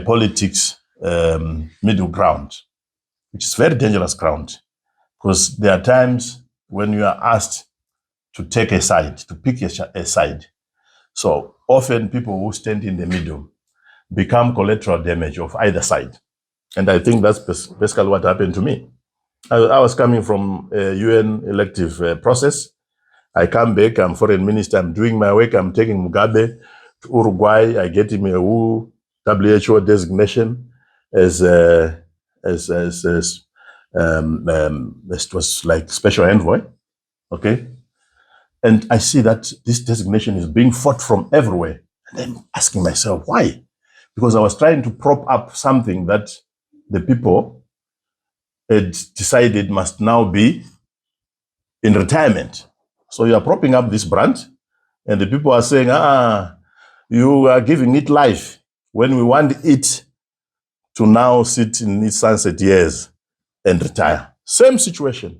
politics middle ground, which is very dangerous ground, because there are times when you are asked to take a side, to pick a side. So often people who stand in the middle become collateral damage of either side. And I think that's basically what happened to me. I was coming from a UN elective process. I come back, I'm foreign minister, I'm doing my work, I'm taking Mugabe to Uruguay, I get him a WHO designation as it was like special envoy, okay? And I see that this designation is being fought from everywhere. And I'm asking myself, why? Because I was trying to prop up something that the people had decided must now be in retirement. So you are propping up this brand, and the people are saying, you are giving it life when we want it to now sit in its sunset years and retire. Same situation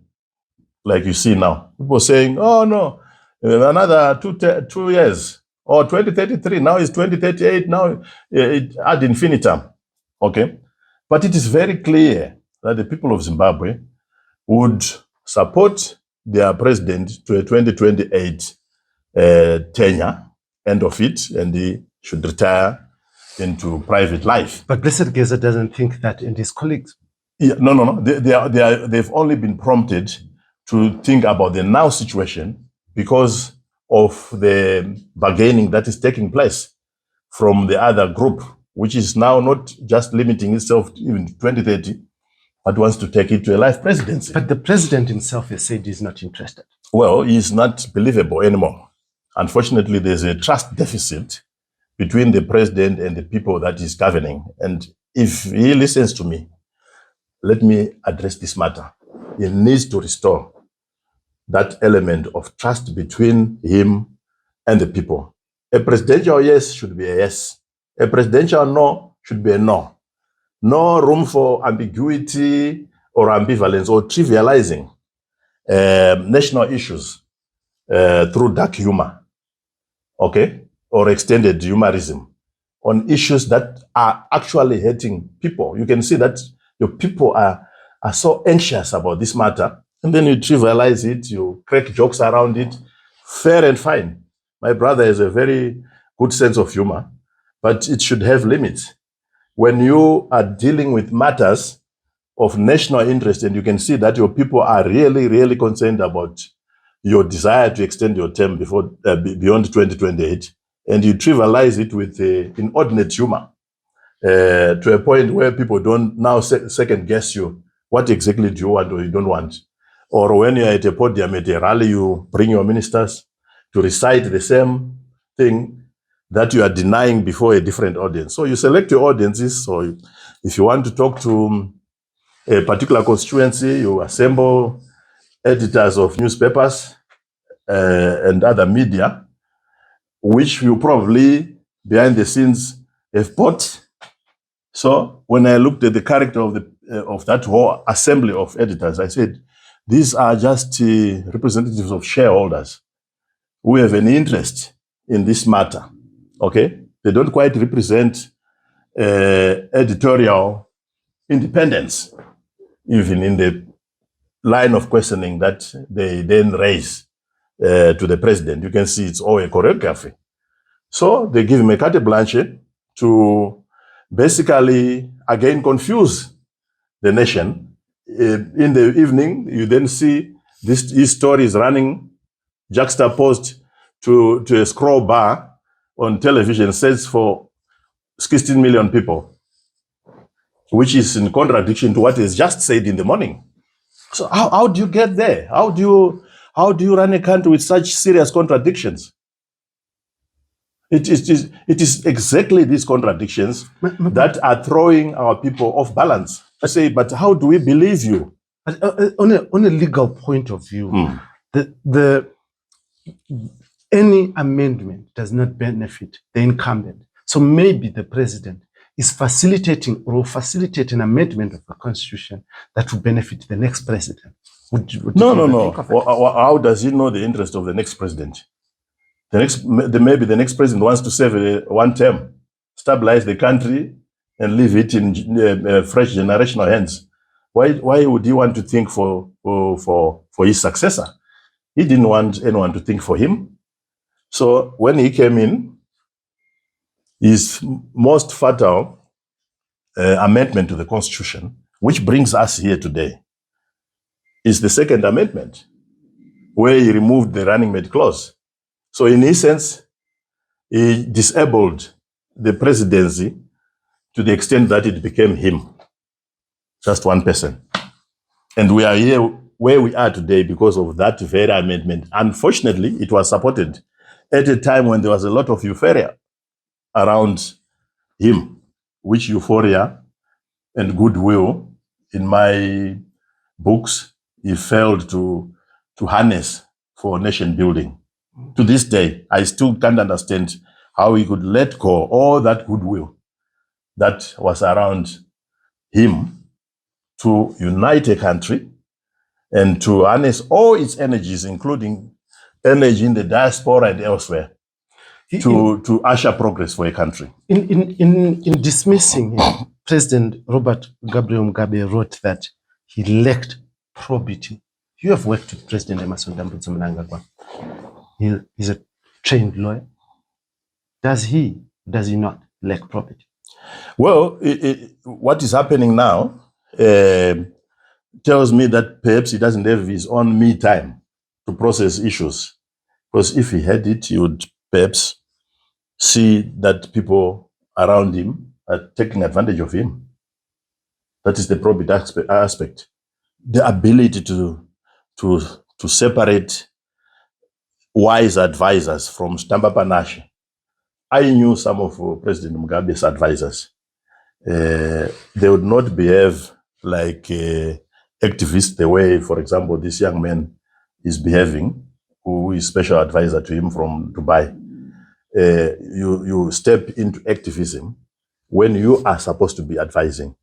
like you see now. People saying, oh no, another 2 years, or 2033, now it's 2038, now ad infinitum, okay? But it is very clear that the people of Zimbabwe would support their president to a 2028 tenure, end of it, and he should retire into private life. But Blessed Geza doesn't think that, and his colleagues. Yeah, no. They've only been prompted to think about the now situation because of the bargaining that is taking place from the other group, which is now not just limiting itself to even 2030, but wants to take it to a life presidency. But the president himself has said he's not interested. Well, he's not believable anymore. Unfortunately, there's a trust deficit between the president and the people that he's governing. And if he listens to me, let me address this matter. He needs to restore that element of trust between him and the people. A presidential yes should be a yes. A presidential no should be a no. No room for ambiguity or ambivalence or trivializing national issues through dark humor, okay, or extended humorism on issues that are actually hurting people. You can see that your people are so anxious about this matter, and then you trivialize it, you crack jokes around it. Fair and fine. My brother has a very good sense of humor, but it should have limits. When you are dealing with matters of national interest, and you can see that your people are really, really concerned about your desire to extend your term before beyond 2028, and you trivialize it with inordinate humor to a point where people don't now second guess you. What exactly do you want or you don't want? Or when you're at a podium at a rally, you bring your ministers to recite the same thing that you are denying before a different audience. So you select your audiences. So if you want to talk to a particular constituency, you assemble editors of newspapers and other media, which you probably behind the scenes have bought. So when I looked at the character of that whole assembly of editors, I said, these are just representatives of shareholders who have an interest in this matter. Okay, they don't quite represent editorial independence, even in the line of questioning that they then raise to the president. You can see it's all a choreography. So they give him a carte blanche to basically, again, confuse the nation. In the evening, you then see these stories running juxtaposed to a scroll bar on television says for 16 million people, which is in contradiction to what is just said in the morning. So how do you get there? How do you run a country with such serious contradictions? It is exactly these contradictions that are throwing our people off balance. I say, but how do we believe you? On a legal point of view, any amendment does not benefit the incumbent. So maybe the president is facilitating an amendment of the constitution that will benefit the next president. No. How does he know the interest of the next president? Maybe the next president wants to serve one term, stabilize the country, and leave it in fresh generational hands. Why would he want to think for his successor? He didn't want anyone to think for him. So when he came in, his most fatal amendment to the Constitution, which brings us here today, is the Second Amendment, where he removed the running mate clause. So in essence, he disabled the presidency to the extent that it became him, just one person. And we are here where we are today because of that very amendment. Unfortunately, it was supported at a time when there was a lot of euphoria around him, which euphoria and goodwill, in my books, he failed to harness for nation building. To this day, I still can't understand how he could let go all that goodwill that was around him to unite a country and to harness all its energies, including energy in the diaspora and elsewhere, to usher progress for a country. In dismissing him, President Robert Gabriel Mugabe wrote that he lacked probity. You have worked with President Emmerson Mnangagwa. He's a trained lawyer. Does he not lack probity? Well, what is happening now tells me that perhaps he doesn't have his own me time to process issues. Because if he had it, he would perhaps see that people around him are taking advantage of him. That is the probity aspect. The ability to separate wise advisors from Stamba Panache. I knew some of President Mugabe's advisors. They would not behave like activists the way, for example, this young man is behaving, who is special advisor to him from Dubai. You step into activism when you are supposed to be advising.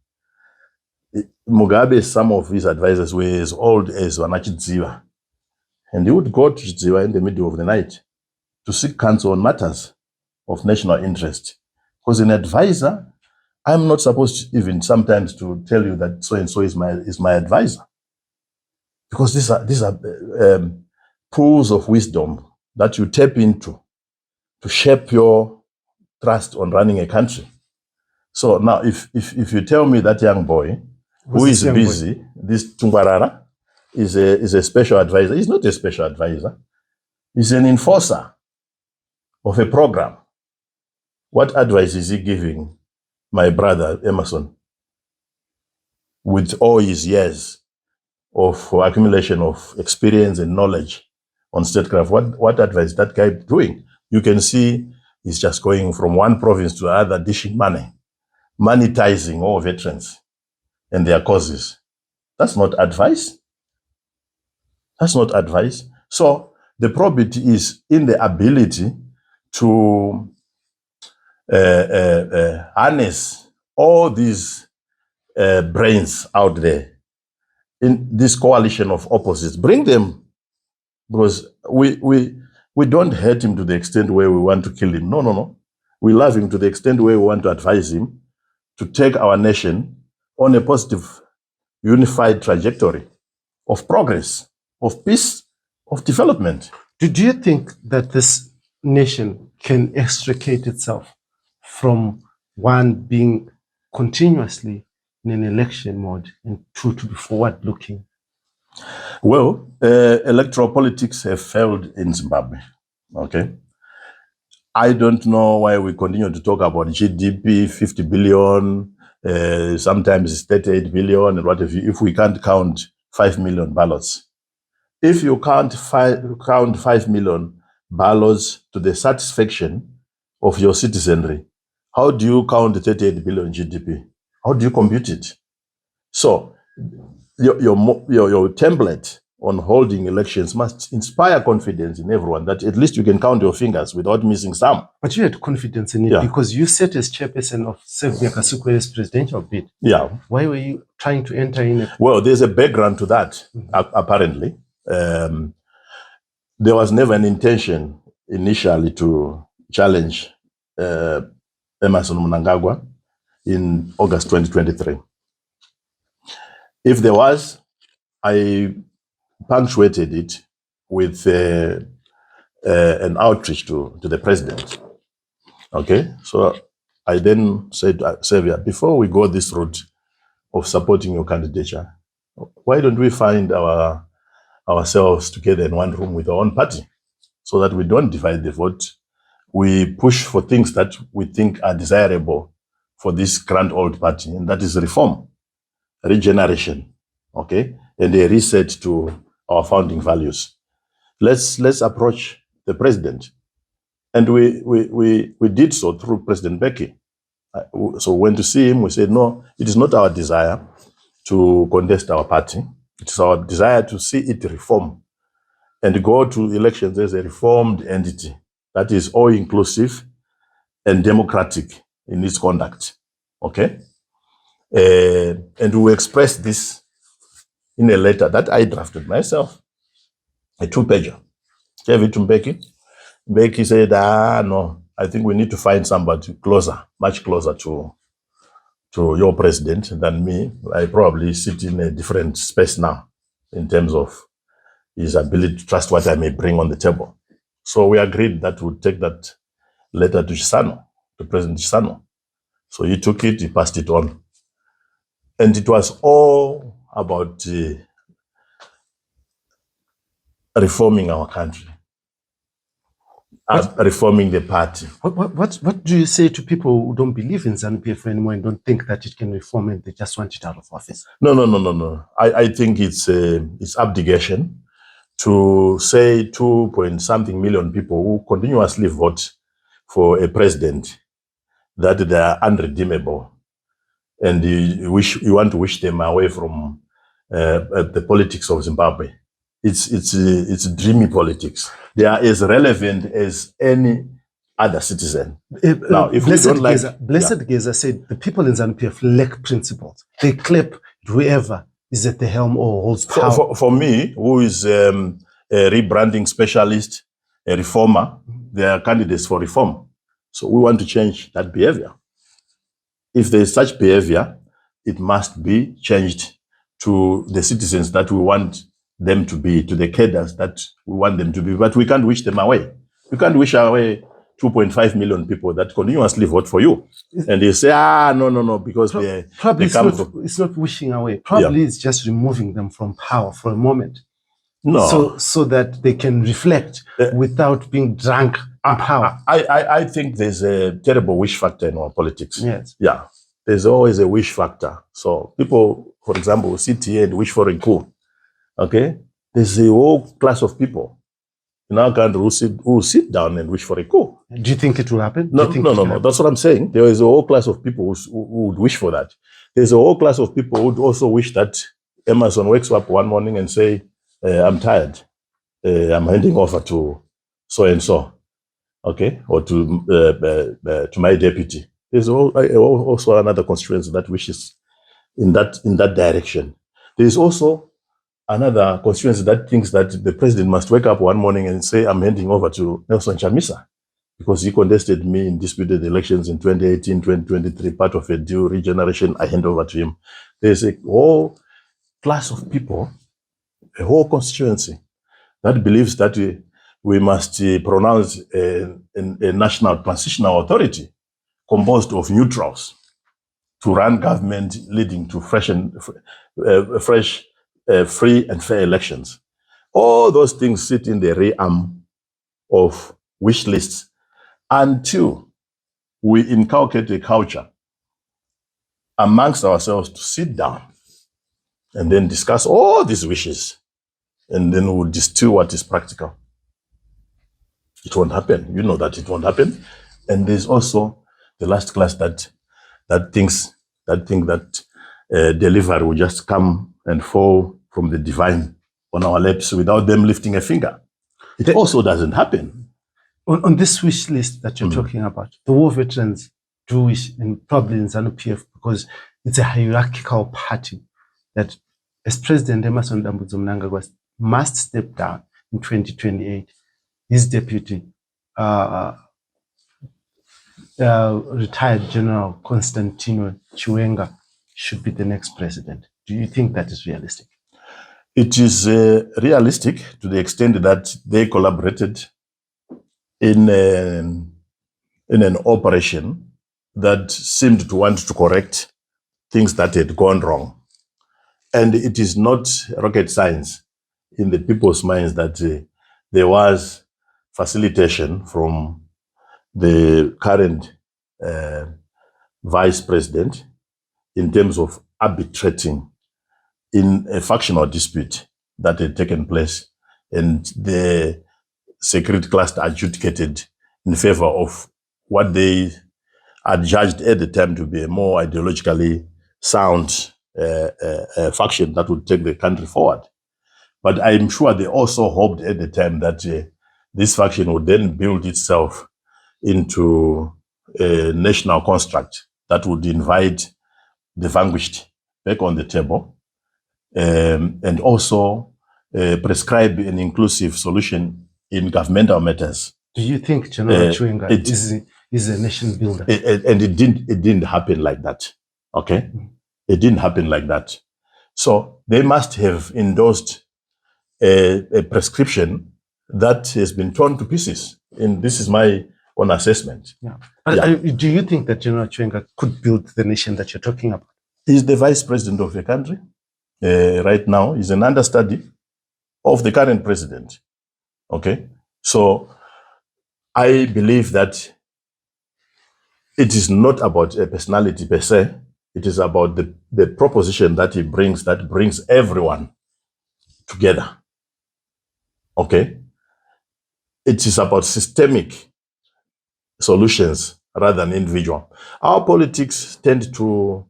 Mugabe, some of his advisors were as old as Wanachidziwa. And he would go to Chidziwa in the middle of the night to seek counsel on matters of national interest. Because an advisor, I'm not supposed to even sometimes to tell you that so-and-so is my advisor. Because these are pools of wisdom that you tap into to shape your trust on running a country. So now, if you tell me that young boy who is busy, this Tungwarara, is a special advisor. He's not a special advisor. He's an enforcer of a program. What advice is he giving my brother Emerson with all his years of accumulation of experience and knowledge on statecraft? What advice is that guy doing? You can see he's just going from one province to another, dishing money, monetizing all veterans and their causes. That's not advice. That's not advice. So the probity is in the ability to harness all these brains out there in this coalition of opposites. Bring them, because we don't hate him to the extent where we want to kill him. No. We love him to the extent where we want to advise him to take our nation on a positive, unified trajectory of progress, of peace, of development. Do you think that this nation can extricate itself from one being continuously in an election mode and two to be forward-looking? Well, electoral politics have failed in Zimbabwe, okay? I don't know why we continue to talk about GDP, 50 billion, sometimes it's 38 billion, and what if we can't count 5 million ballots. If you can't count 5 million ballots to the satisfaction of your citizenry, how do you count the 38 billion GDP? How do you compute it? So your template on holding elections must inspire confidence in everyone that at least you can count your fingers without missing some. But you had confidence in it because you sat as chairperson of Sevia Kasukwe's presidential bid. Yeah. Why were you trying to enter in it? Well, there's a background to that, apparently. There was never an intention initially to challenge Emerson Mnangagwa in August 2023. If there was, I punctuated it with an outreach to the president. Okay, so I then said, Xavier, before we go this route of supporting your candidature, why don't we find ourselves together in one room with our own party so that we don't divide the vote? We push for things that we think are desirable for this grand old party, and that is reform, regeneration, okay, and a reset to our founding values. Let's approach the president. And we did so through President Becky. So when to see him, we said, no, it is not our desire to contest our party. It is our desire to see it reform and go to elections as a reformed entity that is all-inclusive and democratic in its conduct, okay? And we expressed this in a letter that I drafted myself, a 2-pager. Gave it to Becky. Becky said, no, I think we need to find somebody closer, much closer to your president than me. I probably sit in a different space now in terms of his ability to trust what I may bring on the table. So we agreed that we'd take that letter to Chisano, to President Chisano. So he took it, he passed it on. And it was all about reforming our country, reforming the party. What do you say to people who don't believe in Zanu PF anymore and don't think that it can reform and they just want it out of office? No. I think it's abdication to say 2-point-something million people who continuously vote for a president that they are unredeemable, and you want to wish them away from the politics of Zimbabwe. It's dreamy politics. They are as relevant as any other citizen. Now, if Blessed we don't Geza said the people in Zanu PF lack principles. They clap whoever is at the helm or holds power. For me, who is a rebranding specialist, a reformer, they are candidates for reform. So we want to change that behavior. If there is such behavior, it must be changed to the citizens that we want them to be, to the cadres that we want them to be. But we can't wish them away. We can't wish away 2.5 million people that continuously vote for you. And they say, no, because probably it's not wishing away. Probably it's just removing them from power for a moment. No. So that they can reflect without being drunk in power. I think there's a terrible wish factor in our politics. Yes. Yeah. There's always a wish factor. So people, for example, sit here and wish for a coup. Okay? There's a whole class of people in our country who sit down and wish for a coup. Do you think it will happen? No. That's what I'm saying. There is a whole class of people who would wish for that. There's a whole class of people who would also wish that Emerson wakes up one morning and say, I'm tired. I'm handing over to so-and-so. Okay? Or to my deputy. There's also another constituency that wishes in that direction. There's also another constituency that thinks that the president must wake up one morning and say, I'm handing over to Nelson Chamisa because he contested me in disputed elections in 2018, 2023, part of a due regeneration, I hand over to him. There's a whole class of people, a whole constituency that believes that we must pronounce a national transitional authority composed of neutrals to run government leading to fresh, free and fair elections. All those things sit in the realm of wish lists until we inculcate a culture amongst ourselves to sit down and then discuss all these wishes, and then we'll distill what is practical. It won't happen. You know that it won't happen. And there's also the last class that think that delivery will just come and fall from the divine on our lips without them lifting a finger. It also doesn't happen. On this wish list that you're talking about, the war veterans do wish, and probably in Zanu PF, because it's a hierarchical party, that as President Emerson Mnangagwa must step down in 2028, his deputy, retired General Constantino Chiwenga, should be the next president. Do you think that is realistic? It is realistic to the extent that they collaborated in an operation that seemed to want to correct things that had gone wrong. And it is not rocket science in the people's minds that there was facilitation from the current vice president in terms of arbitrating in a factional dispute that had taken place, and the security cluster adjudicated in favor of what they had judged at the time to be a more ideologically sound faction that would take the country forward. But I'm sure they also hoped at the time that this faction would then build itself into a national construct that would invite the vanquished back on the table, and also prescribe an inclusive solution in governmental matters. Do you think General Chiwenga is a nation builder? And it didn't happen like that. Okay? It didn't happen like that. So they must have endorsed a prescription that has been torn to pieces. And this is my on assessment. Yeah. But do you think that General Chiwenga could build the nation that you're talking about? He's the vice president of the country. Right now, he's an understudy of the current president. Okay? So I believe that it is not about a personality per se. It is about the proposition that he brings that brings everyone together. Okay? It is about systemic solutions rather than individual. Our politics tend to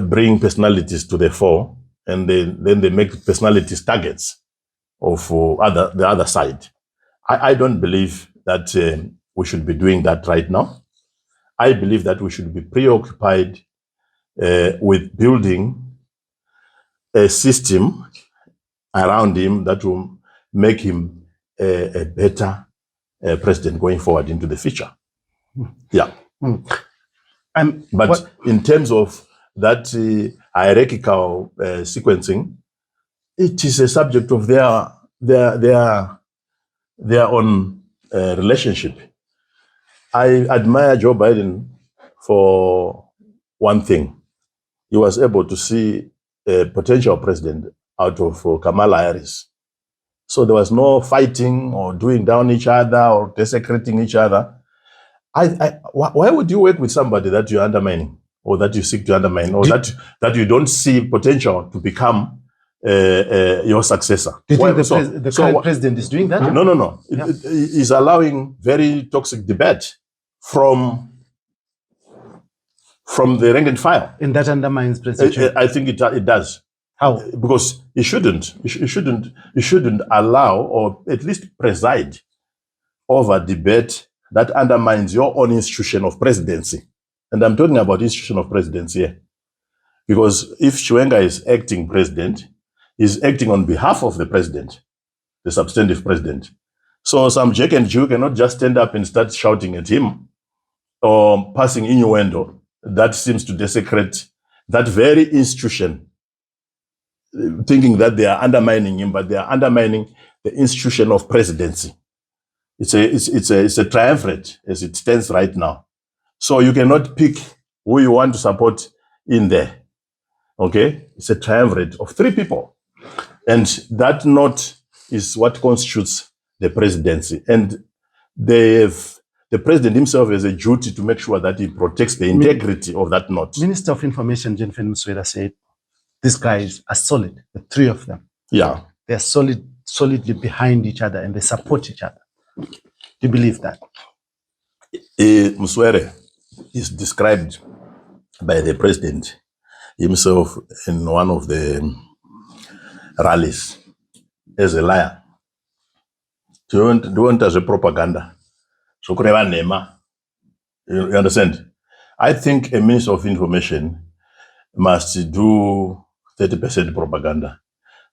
bring personalities to the fore, and then they make personalities targets of the other side. I don't believe that we should be doing that right now. I believe that we should be preoccupied with building a system around him that will make him a better president going forward into the future. Yeah. But in terms of that hierarchical sequencing, it is a subject of their own relationship. I admire Joe Biden for one thing. He was able to see a potential president out of Kamala Harris. So there was no fighting or doing down each other or desecrating each other. Why would you work with somebody that you're undermining or that you seek to undermine or that you don't see potential to become your successor? Do you think the current president is doing that? No. Yeah. He's allowing very toxic debate from the rank and file. And that undermines president. I think it does. How? Because he shouldn't allow or at least preside over debate that undermines your own institution of presidency. And I'm talking about institution of presidency here. Because if Chiwenga is acting president, he's acting on behalf of the president, the substantive president. So some Jack and Jew cannot just stand up and start shouting at him or passing innuendo that seems to desecrate that very institution, thinking that they are undermining him, but they are undermining the institution of presidency. It's a triumvirate as it stands right now. So you cannot pick who you want to support in there. Okay? It's a triumvirate of three people. And that knot is what constitutes the presidency. And the president himself has a duty to make sure that he protects the integrity of that knot. Minister of Information, Jennifer Mwonzora, said, these guys are solid, the three of them. Yeah. They're solidly behind each other and they support each other. Do you believe that? Mwonzora is described by the president himself in one of the rallies as a liar. Do you want as a propaganda? So you understand? I think a minister of information must do 30% propaganda.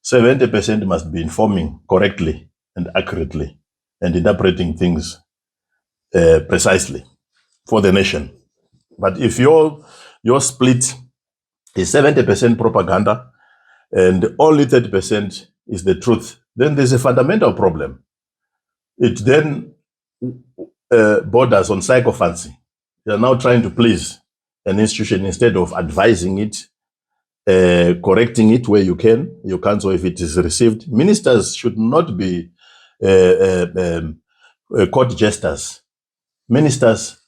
70% must be informing correctly and accurately and interpreting things precisely for the nation. But if your split is 70% propaganda and only 30% is the truth, then there's a fundamental problem. It then borders on psychophancy. You're now trying to please an institution instead of advising it, correcting it where you can, your counsel if it is received. Ministers should not be court jesters. Ministers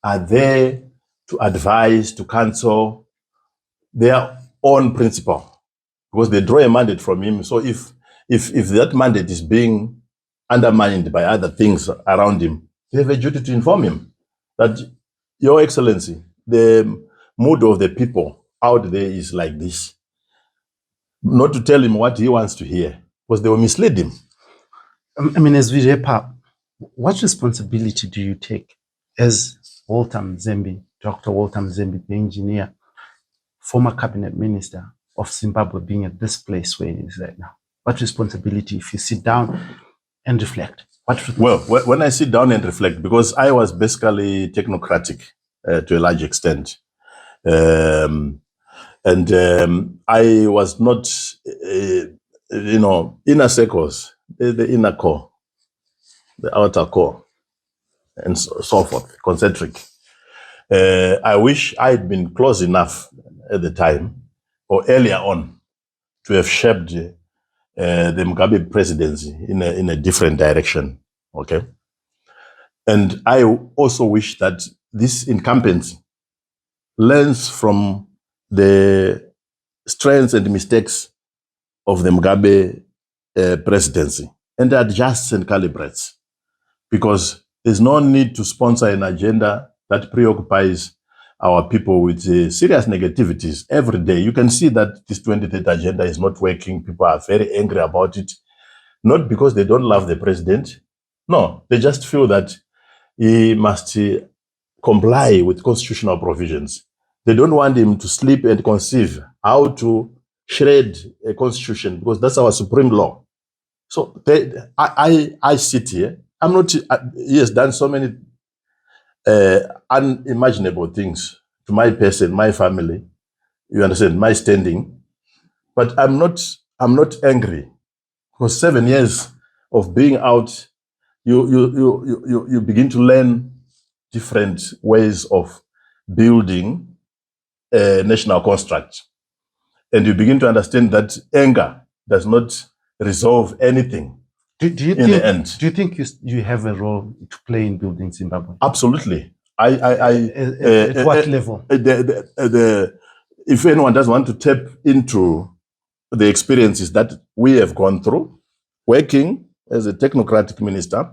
are there to advise, to counsel their own principle, because they draw a mandate from him. So if that mandate is being undermined by other things around him, they have a duty to inform him that, Your Excellency, the mood of the people out there is like this. Not to tell him what he wants to hear, because they will mislead him. I mean, as we wrap up, what responsibility do you take as Walter Muzembi, Dr. Walter Muzembi, the engineer, former cabinet minister of Zimbabwe, being at this place where he is right now? What responsibility, if you sit down and reflect? Well, when I sit down and reflect, because I was basically technocratic to a large extent, and I was not, inner circles, the inner core. the outer core, and so forth, concentric. I wish I had been close enough at the time, or earlier on, to have shaped the Mugabe presidency in a different direction, okay? And I also wish that this incumbency learns from the strengths and mistakes of the Mugabe presidency and adjusts and calibrates, because there's no need to sponsor an agenda that preoccupies our people with serious negativities every day. You can see that this 2030 agenda is not working. People are very angry about it, not because they don't love the president. No, they just feel that he must comply with constitutional provisions. They don't want him to sleep and conceive how to shred a constitution, because that's our supreme law. So I sit here. I'm not. He has done so many unimaginable things to my person, my family. You understand my standing, but I'm not angry, because 7 years of being out, you begin to learn different ways of building a national construct, and you begin to understand that anger does not resolve anything. Do you in think, the end. Do you think you have a role to play in building Zimbabwe? Absolutely. At what level? If anyone does want to tap into the experiences that we have gone through, working as a technocratic minister,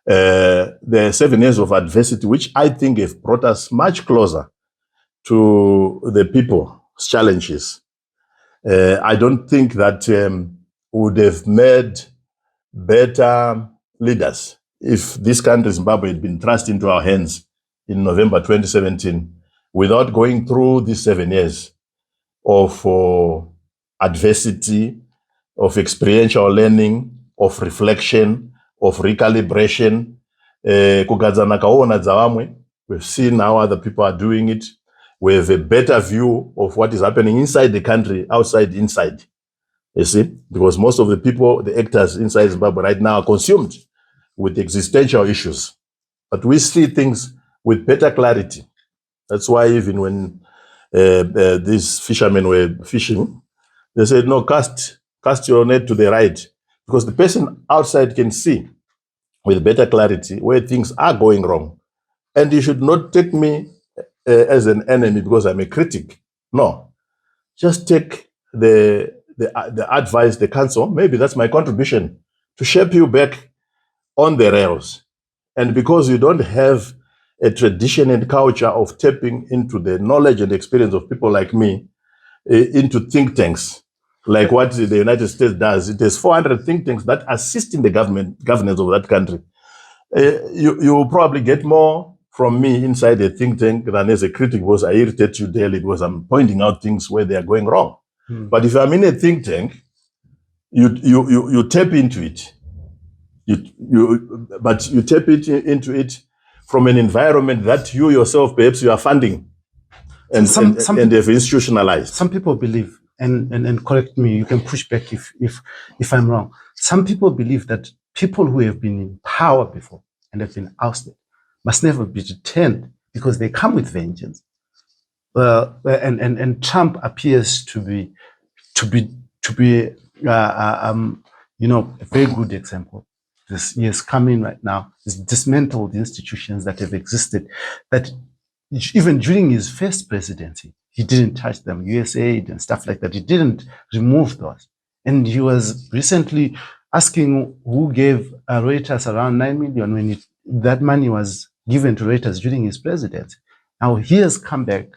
the 7 years of adversity, which I think have brought us much closer to the people's challenges. I don't think that would have made better leaders if this country, Zimbabwe, had been thrust into our hands in November 2017 without going through these 7 years of adversity, of experiential learning, of reflection, of recalibration. We've seen how other people are doing it. We have a better view of what is happening inside the country, outside, inside. You see, because most of the people, the actors inside Zimbabwe right now are consumed with existential issues. But we see things with better clarity. That's why even when these fishermen were fishing, they said, no, cast your net to the right, because the person outside can see with better clarity where things are going wrong. And you should not take me as an enemy because I'm a critic. No, just take the advice, the counsel. Maybe that's my contribution to shape you back on the rails. And because you don't have a tradition and culture of tapping into the knowledge and experience of people like me into think tanks, like what the United States does. It has 400 think tanks that assist in the governance of that country. You will probably get more from me inside a think tank than as a critic, because I irritate you daily because I'm pointing out things where they are going wrong. But if I'm in a think tank, you tap into it. But you tap into it from an environment that you yourself, perhaps you are funding and have institutionalized. Some people believe, and correct me, you can push back if I'm wrong. Some people believe that people who have been in power before and have been ousted must never be returned because they come with vengeance. And Trump appears to be a very good example. He has come in right now, he's dismantled the institutions that have existed, that even during his first presidency, he didn't touch them, USAID and stuff like that. He didn't remove those. And he was recently asking who gave Reuters around 9 million when that money was given to Reuters during his presidency. Now he has come back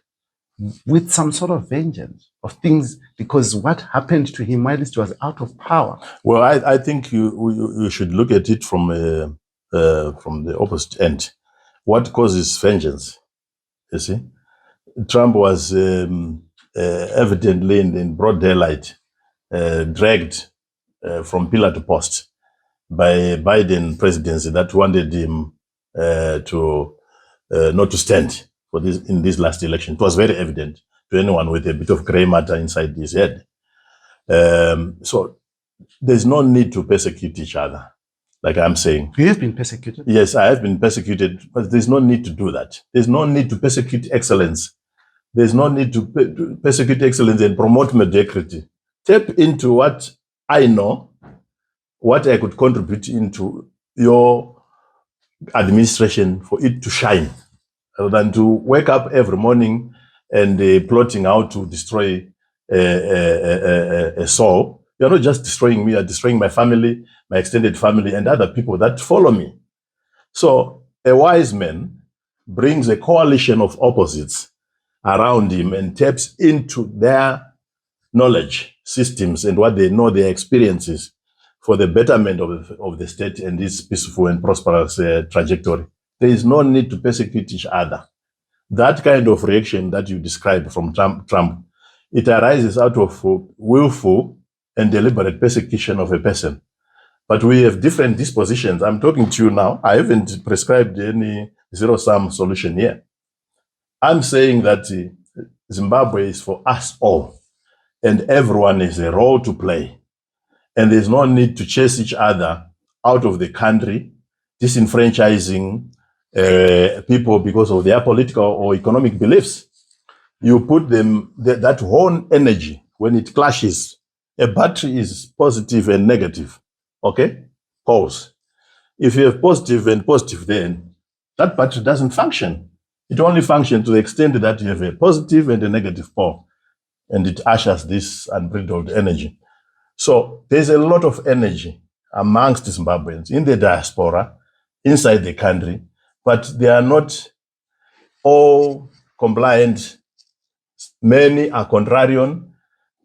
with some sort of vengeance of things, because what happened to him while he was out of power. Well, I think you should look at it from the opposite end. What causes vengeance? You see, Trump was evidently in broad daylight, dragged from pillar to post by Biden presidency that wanted him to not to stand for this in this last election. It was very evident to anyone with a bit of gray matter inside his head. So there's no need to persecute each other. like I'm saying. You have been persecuted? Yes, I have been persecuted, but there's no need to do that. There's no need to persecute excellence. There's no need to persecute excellence and promote mediocrity. Tap into what I know, what I could contribute into your administration for it to shine, rather than to wake up every morning and plotting how to destroy a soul. You're not just destroying me, you're destroying my family, my extended family, and other people that follow me. So a wise man brings a coalition of opposites around him and taps into their knowledge systems and what they know, their experiences, for the betterment of the state and its peaceful and prosperous trajectory. There is no need to persecute each other. That kind of reaction that you described from Trump, it arises out of willful and deliberate persecution of a person. But we have different dispositions. I'm talking to you now. I haven't prescribed any zero-sum solution here. I'm saying that Zimbabwe is for us all, and everyone has a role to play. And there's no need to chase each other out of the country, disenfranchising people because of their political or economic beliefs. You put them, that whole energy, when it clashes, a battery is positive and negative, okay? Pause. If you have positive and positive, then that battery doesn't function. It only functions to the extent that you have a positive and a negative pole, and it ushers this unbridled energy. So there's a lot of energy amongst Zimbabweans in the diaspora, inside the country, but they are not all compliant. Many are contrarian.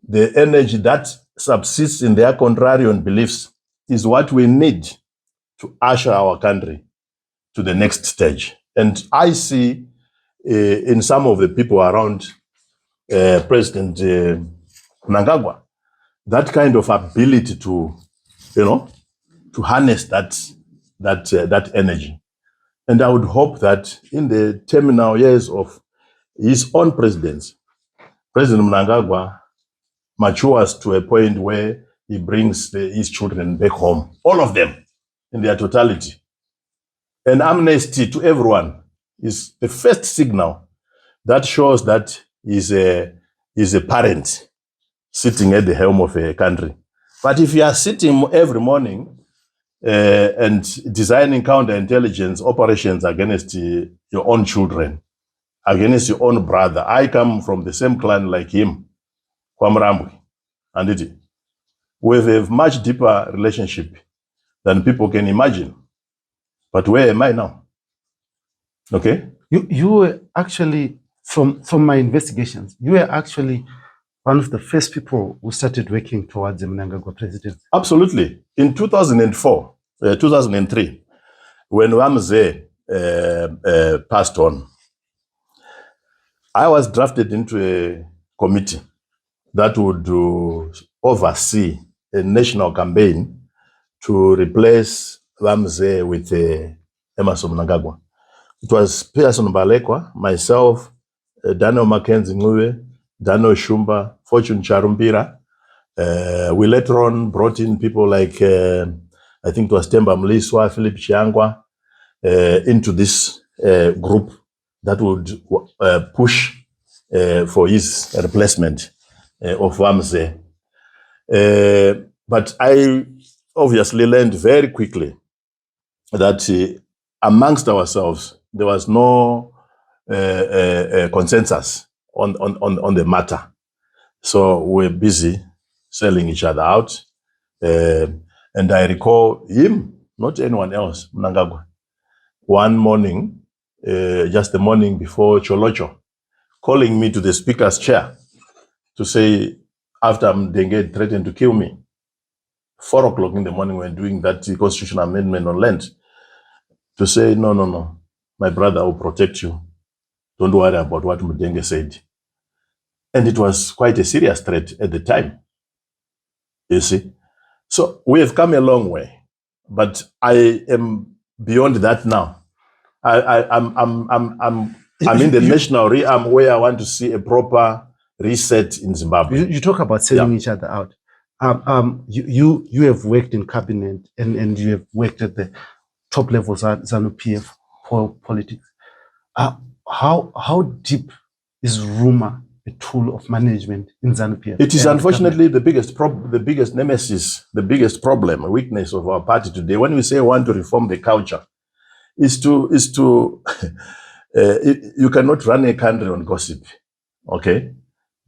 The energy that subsists in their contrarian beliefs is what we need to usher our country to the next stage. And I see in some of the people around President Mnangagwa, that kind of ability to, to harness that energy. And I would hope that in the terminal years of his own presidency, President Mnangagwa matures to a point where he brings his children back home, all of them in their totality. An amnesty to everyone is the first signal that shows that he's a parent sitting at the helm of a country. But if you are sitting every morning and designing counterintelligence operations against your own children, against your own brother, I come from the same clan like him, Kwamrambwe, and we have a much deeper relationship than people can imagine. But where am I now? Okay? You were actually, from my investigations, you were actually one of the first people who started working towards the Mnangagwa presidency. Absolutely. In 2004, 2003, when Wamze passed on, I was drafted into a committee that would oversee a national campaign to replace Wamze with Emmerson Mnangagwa. It was Pearson Balekwa, myself, Daniel Mackenzie Ngube, Daniel Shumba, Fortune Charumbira. We later on brought in people like, I think it was Temba Mliswa, Philip Chiangwa, into this group that would push for his replacement of Wamze. But I obviously learned very quickly that amongst ourselves, there was no consensus on the matter. So we're busy selling each other out. And I recall him, not anyone else, Mnangagwa, one morning, just the morning before Cholocho, calling me to the speaker's chair to say, after Mdenge threatened to kill me, 4 o'clock in the morning when doing that constitutional amendment on land, to say, no, my brother will protect you. Don't worry about what Mdenge said. And it was quite a serious threat at the time, you see. So we have come a long way, but I am beyond that now. I'm in the national realm where I want to see a proper reset in Zimbabwe. You talk about selling each other out. You have worked in cabinet and you have worked at the top levels at Zanu PF politics. How deep is rumor a tool of management in Zanu PF? It is unfortunately the biggest nemesis, the biggest problem, a weakness of our party today. When we say we want to reform the culture, is to you cannot run a country on gossip, okay?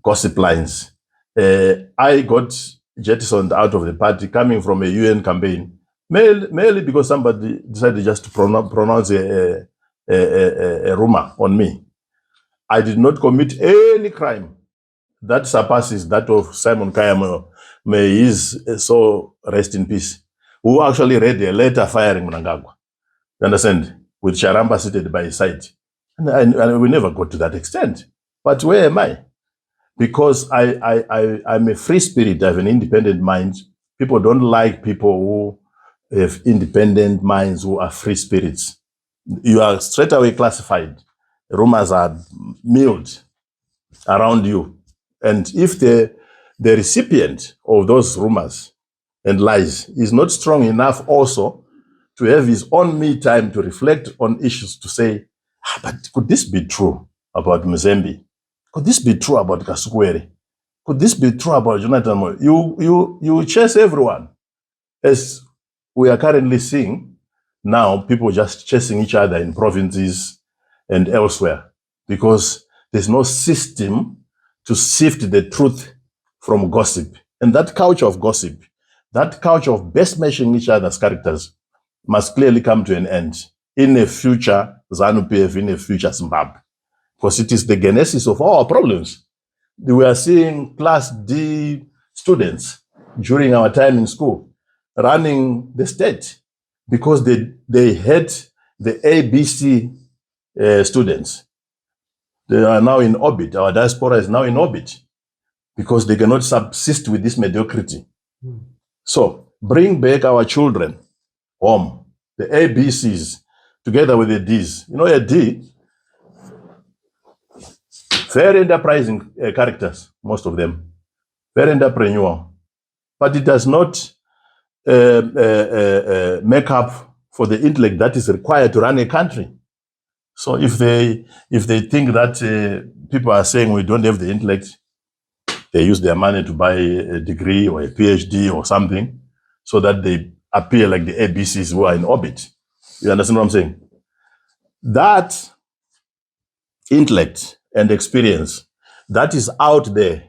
Gossip lines. I got jettisoned out of the party coming from a UN campaign, merely because somebody decided just to pronounce a rumor on me. I did not commit any crime that surpasses that of Simon Kayamo. May his soul rest in peace, who actually read a letter firing Mnangagwa. You understand? With Charamba seated by his side. And we never got to that extent. But where am I? Because I'm a free spirit, I have an independent mind. People don't like people who have independent minds, who are free spirits. You are straight away classified. Rumors are milled around you. And if the recipient of those rumors and lies is not strong enough also to have his own me time to reflect on issues, to say, but could this be true about Muzembi? Could this be true about Tagwirei? Could this be true about Jonathan Moyo? You chase everyone. As we are currently seeing now, people just chasing each other in provinces and elsewhere, because there's no system to sift the truth from gossip. And that culture of gossip, that culture of best matching each other's characters, must clearly come to an end in a future Zanu PF, in a future Zimbabwe. Because it is the genesis of all our problems. We are seeing Class D students during our time in school running the state because they had the ABC students. They are now in orbit. Our diaspora is now in orbit because they cannot subsist with this mediocrity. So bring back our children home, the ABCs, together with the Ds. You know, a D, very enterprising characters, most of them, very entrepreneurial, but it does not make up for the intellect that is required to run a country. So if they think that people are saying we don't have the intellect, they use their money to buy a degree or a PhD or something, so that they appear like the ABCs who are in orbit. You understand what I'm saying? That intellect and experience that is out there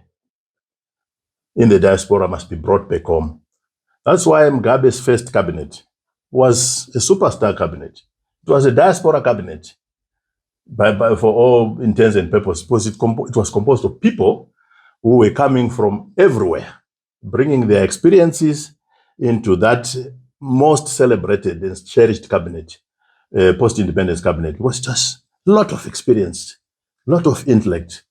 in the diaspora must be brought back home. That's why Mugabe's first cabinet was a superstar cabinet. It was a diaspora cabinet for all intents and purposes, because it was composed of people who were coming from everywhere, bringing their experiences into that most celebrated and cherished cabinet, post-independence cabinet. It was just a lot of experience, a lot of intellect.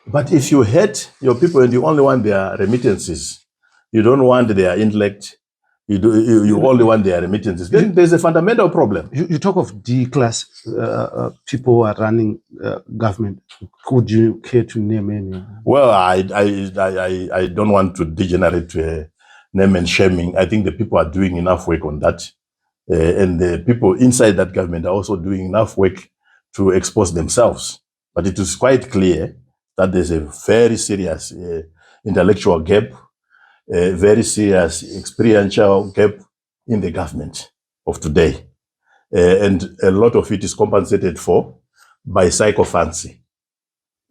But if you hate your people and you only want their remittances, you don't want their intellect, you only want their remittances, then there's a fundamental problem. You talk of D-class people who are running government. Could you care to name any? Well, I don't want to degenerate to name and shaming. I think the people are doing enough work on that. And the people inside that government are also doing enough work to expose themselves. But it is quite clear that there's a very serious intellectual gap, a very serious experiential gap in the government of today. And a lot of it is compensated for by psychophancy.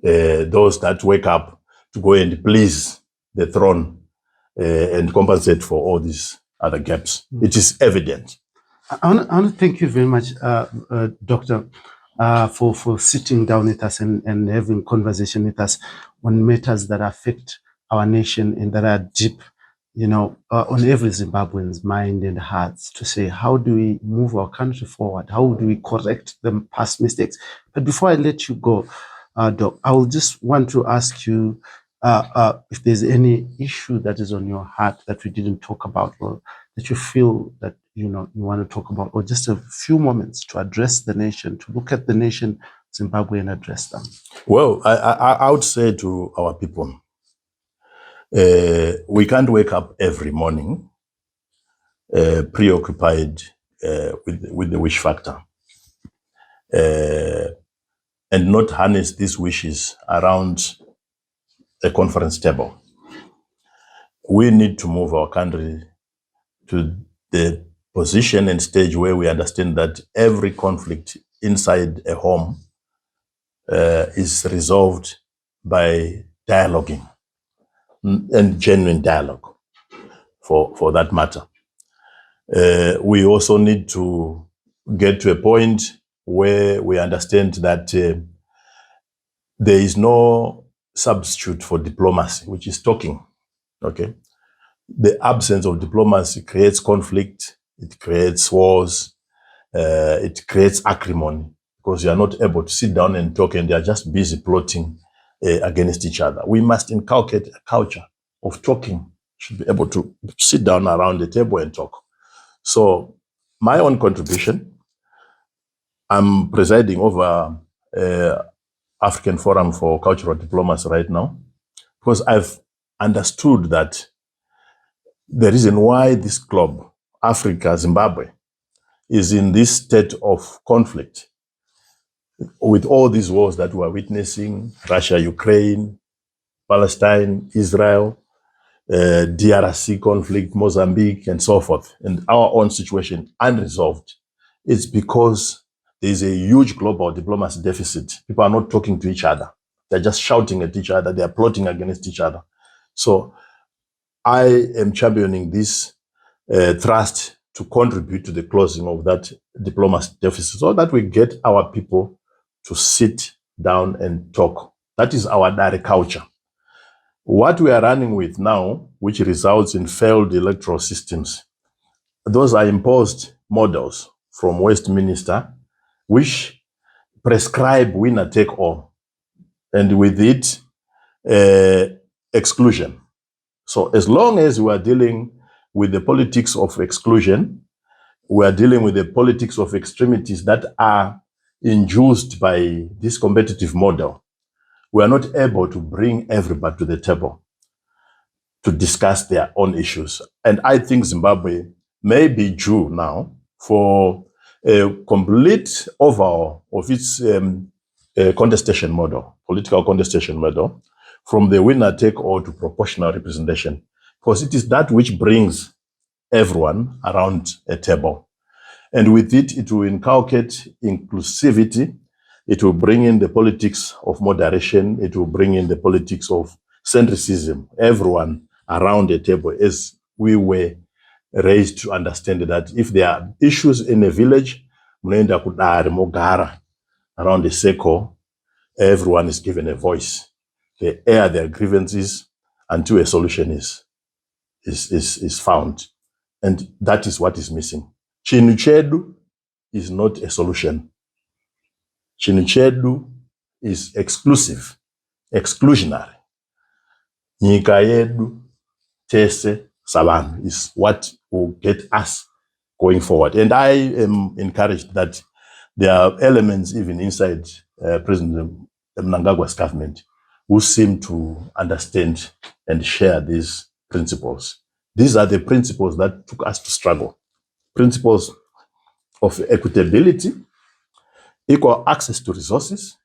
Those that wake up to go and please the throne and compensate for all these other gaps. It is evident. I want to thank you very much, Doctor, for sitting down with us and having conversation with us on matters that affect our nation and that are deep, you know, on every Zimbabwean's mind and hearts, to say, how do we move our country forward? How do we correct the past mistakes? But before I let you go, Doc, I will just want to ask you if there's any issue that is on your heart that we didn't talk about, or that you feel that you want to talk about, or just a few moments to address the nation, to look at the nation Zimbabwe and address them. Well, I would say to our people, We can't wake up every morning preoccupied with the wish factor and not harness these wishes around a conference table. We need to move our country to the position and stage where we understand that every conflict inside a home is resolved by dialoguing and genuine dialogue for that matter. We also need to get to a point where we understand that there is no substitute for diplomacy, which is talking, okay? The absence of diplomacy creates conflict, it creates wars, it creates acrimony, because you are not able to sit down and talk and they are just busy plotting against each other. We must inculcate a culture of talking, should be able to sit down around the table and talk. So my own contribution, I'm presiding over African Forum for Cultural Diplomacy right now, because I've understood that the reason why this club, Africa, Zimbabwe, is in this state of conflict with all these wars that we are witnessing, Russia, Ukraine, Palestine, Israel, DRC conflict, Mozambique, and so forth, and our own situation unresolved, it's because there's a huge global diplomacy deficit. People are not talking to each other. They're just shouting at each other. They're plotting against each other. So I am championing this thrust to contribute to the closing of that diplomacy deficit so that we get our people to sit down and talk. That is our direct culture. What we are running with now, which results in failed electoral systems, those are imposed models from Westminster, which prescribe winner take all, and with it, exclusion. So as long as we are dealing with the politics of exclusion, we are dealing with the politics of extremities that are induced by this competitive model, we are not able to bring everybody to the table to discuss their own issues. And I think Zimbabwe may be due now for a complete overhaul of its contestation model, political contestation model, from the winner-take-all to proportional representation, because it is that which brings everyone around a table. And with it, it will inculcate inclusivity, it will bring in the politics of moderation, it will bring in the politics of centricism, everyone around the table, as we were raised to understand that if there are issues in a village, munoenda kudare mogara around the circle, everyone is given a voice. They air their grievances until a solution is found. And that is what is missing. Chinu chedu is not a solution. Chinu chedu is exclusive, exclusionary. Nyika yedu tese savan is what will get us going forward. And I am encouraged that there are elements even inside President Mnangagwa's government who seem to understand and share these principles. These are the principles that took us to struggle. Principles of equitability, equal access to resources,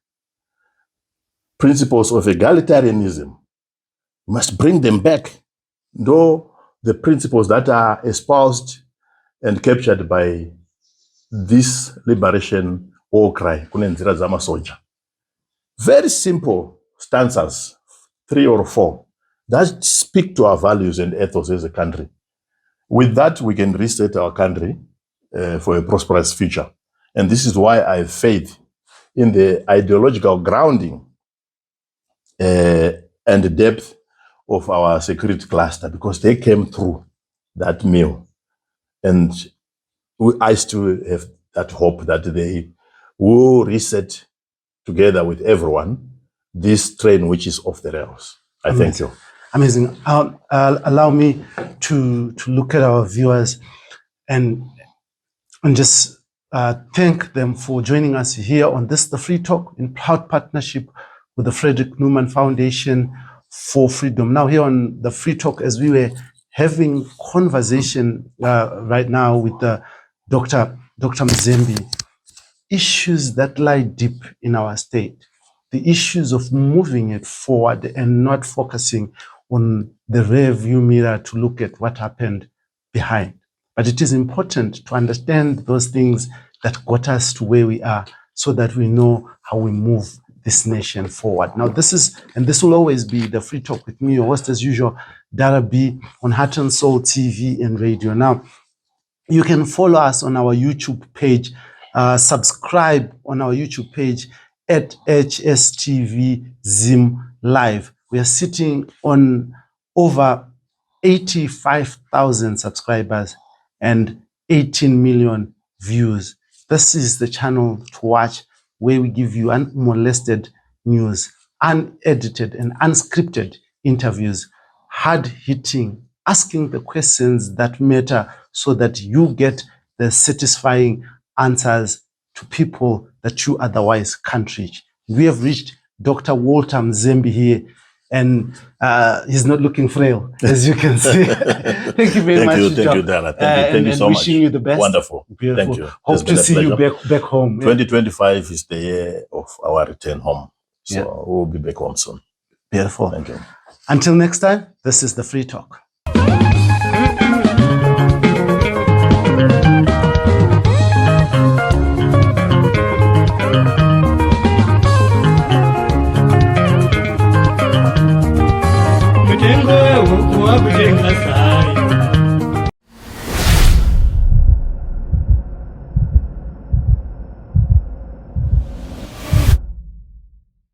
principles of egalitarianism. We must bring them back. Though the principles that are espoused and captured by this liberation war cry, kunenzira zama soja. Very simple stanzas, 3 or 4, that speak to our values and ethos as a country. With that, we can reset our country for a prosperous future. And this is why I have faith in the ideological grounding and the depth of our security cluster, because they came through that meal. And I still have that hope that they will reset together with everyone this train which is off the rails. I thank you. Amazing. Allow me to look at our viewers and just thank them for joining us here on this, The Free Talk, in proud partnership with the Frederick Newman Foundation for freedom. Now here on the Free Talk, as we were having conversation right now with Dr. Muzembi, issues that lie deep in our state, the issues of moving it forward and not focusing on the rear view mirror to look at what happened behind. But it is important to understand those things that got us to where we are so that we know how we move this nation forward. Now this will always be the Free Talk with me, your host as usual, Dara B, on Heart and Soul TV and radio. Now, you can follow us on our YouTube page, subscribe on our YouTube page at HSTV Zim Live. We are sitting on over 85,000 subscribers and 18 million views. This is the channel to watch, where we give you unmolested news, unedited and unscripted interviews, hard-hitting, asking the questions that matter so that you get the satisfying answers to people that you otherwise can't reach. We have reached Dr. Walter Muzembi here, and he's not looking frail, as you can see. Thank you very much. Thank you, Dana. Thank you so much. Wishing you the best. Wonderful. Beautiful. Thank you. Hope to see you back home. 2025 is the year of our return home. So Yeah. we'll be back home soon. Beautiful. Thank you. Until next time, this is the Free Talk. Kujenga huku wa kujenga sana.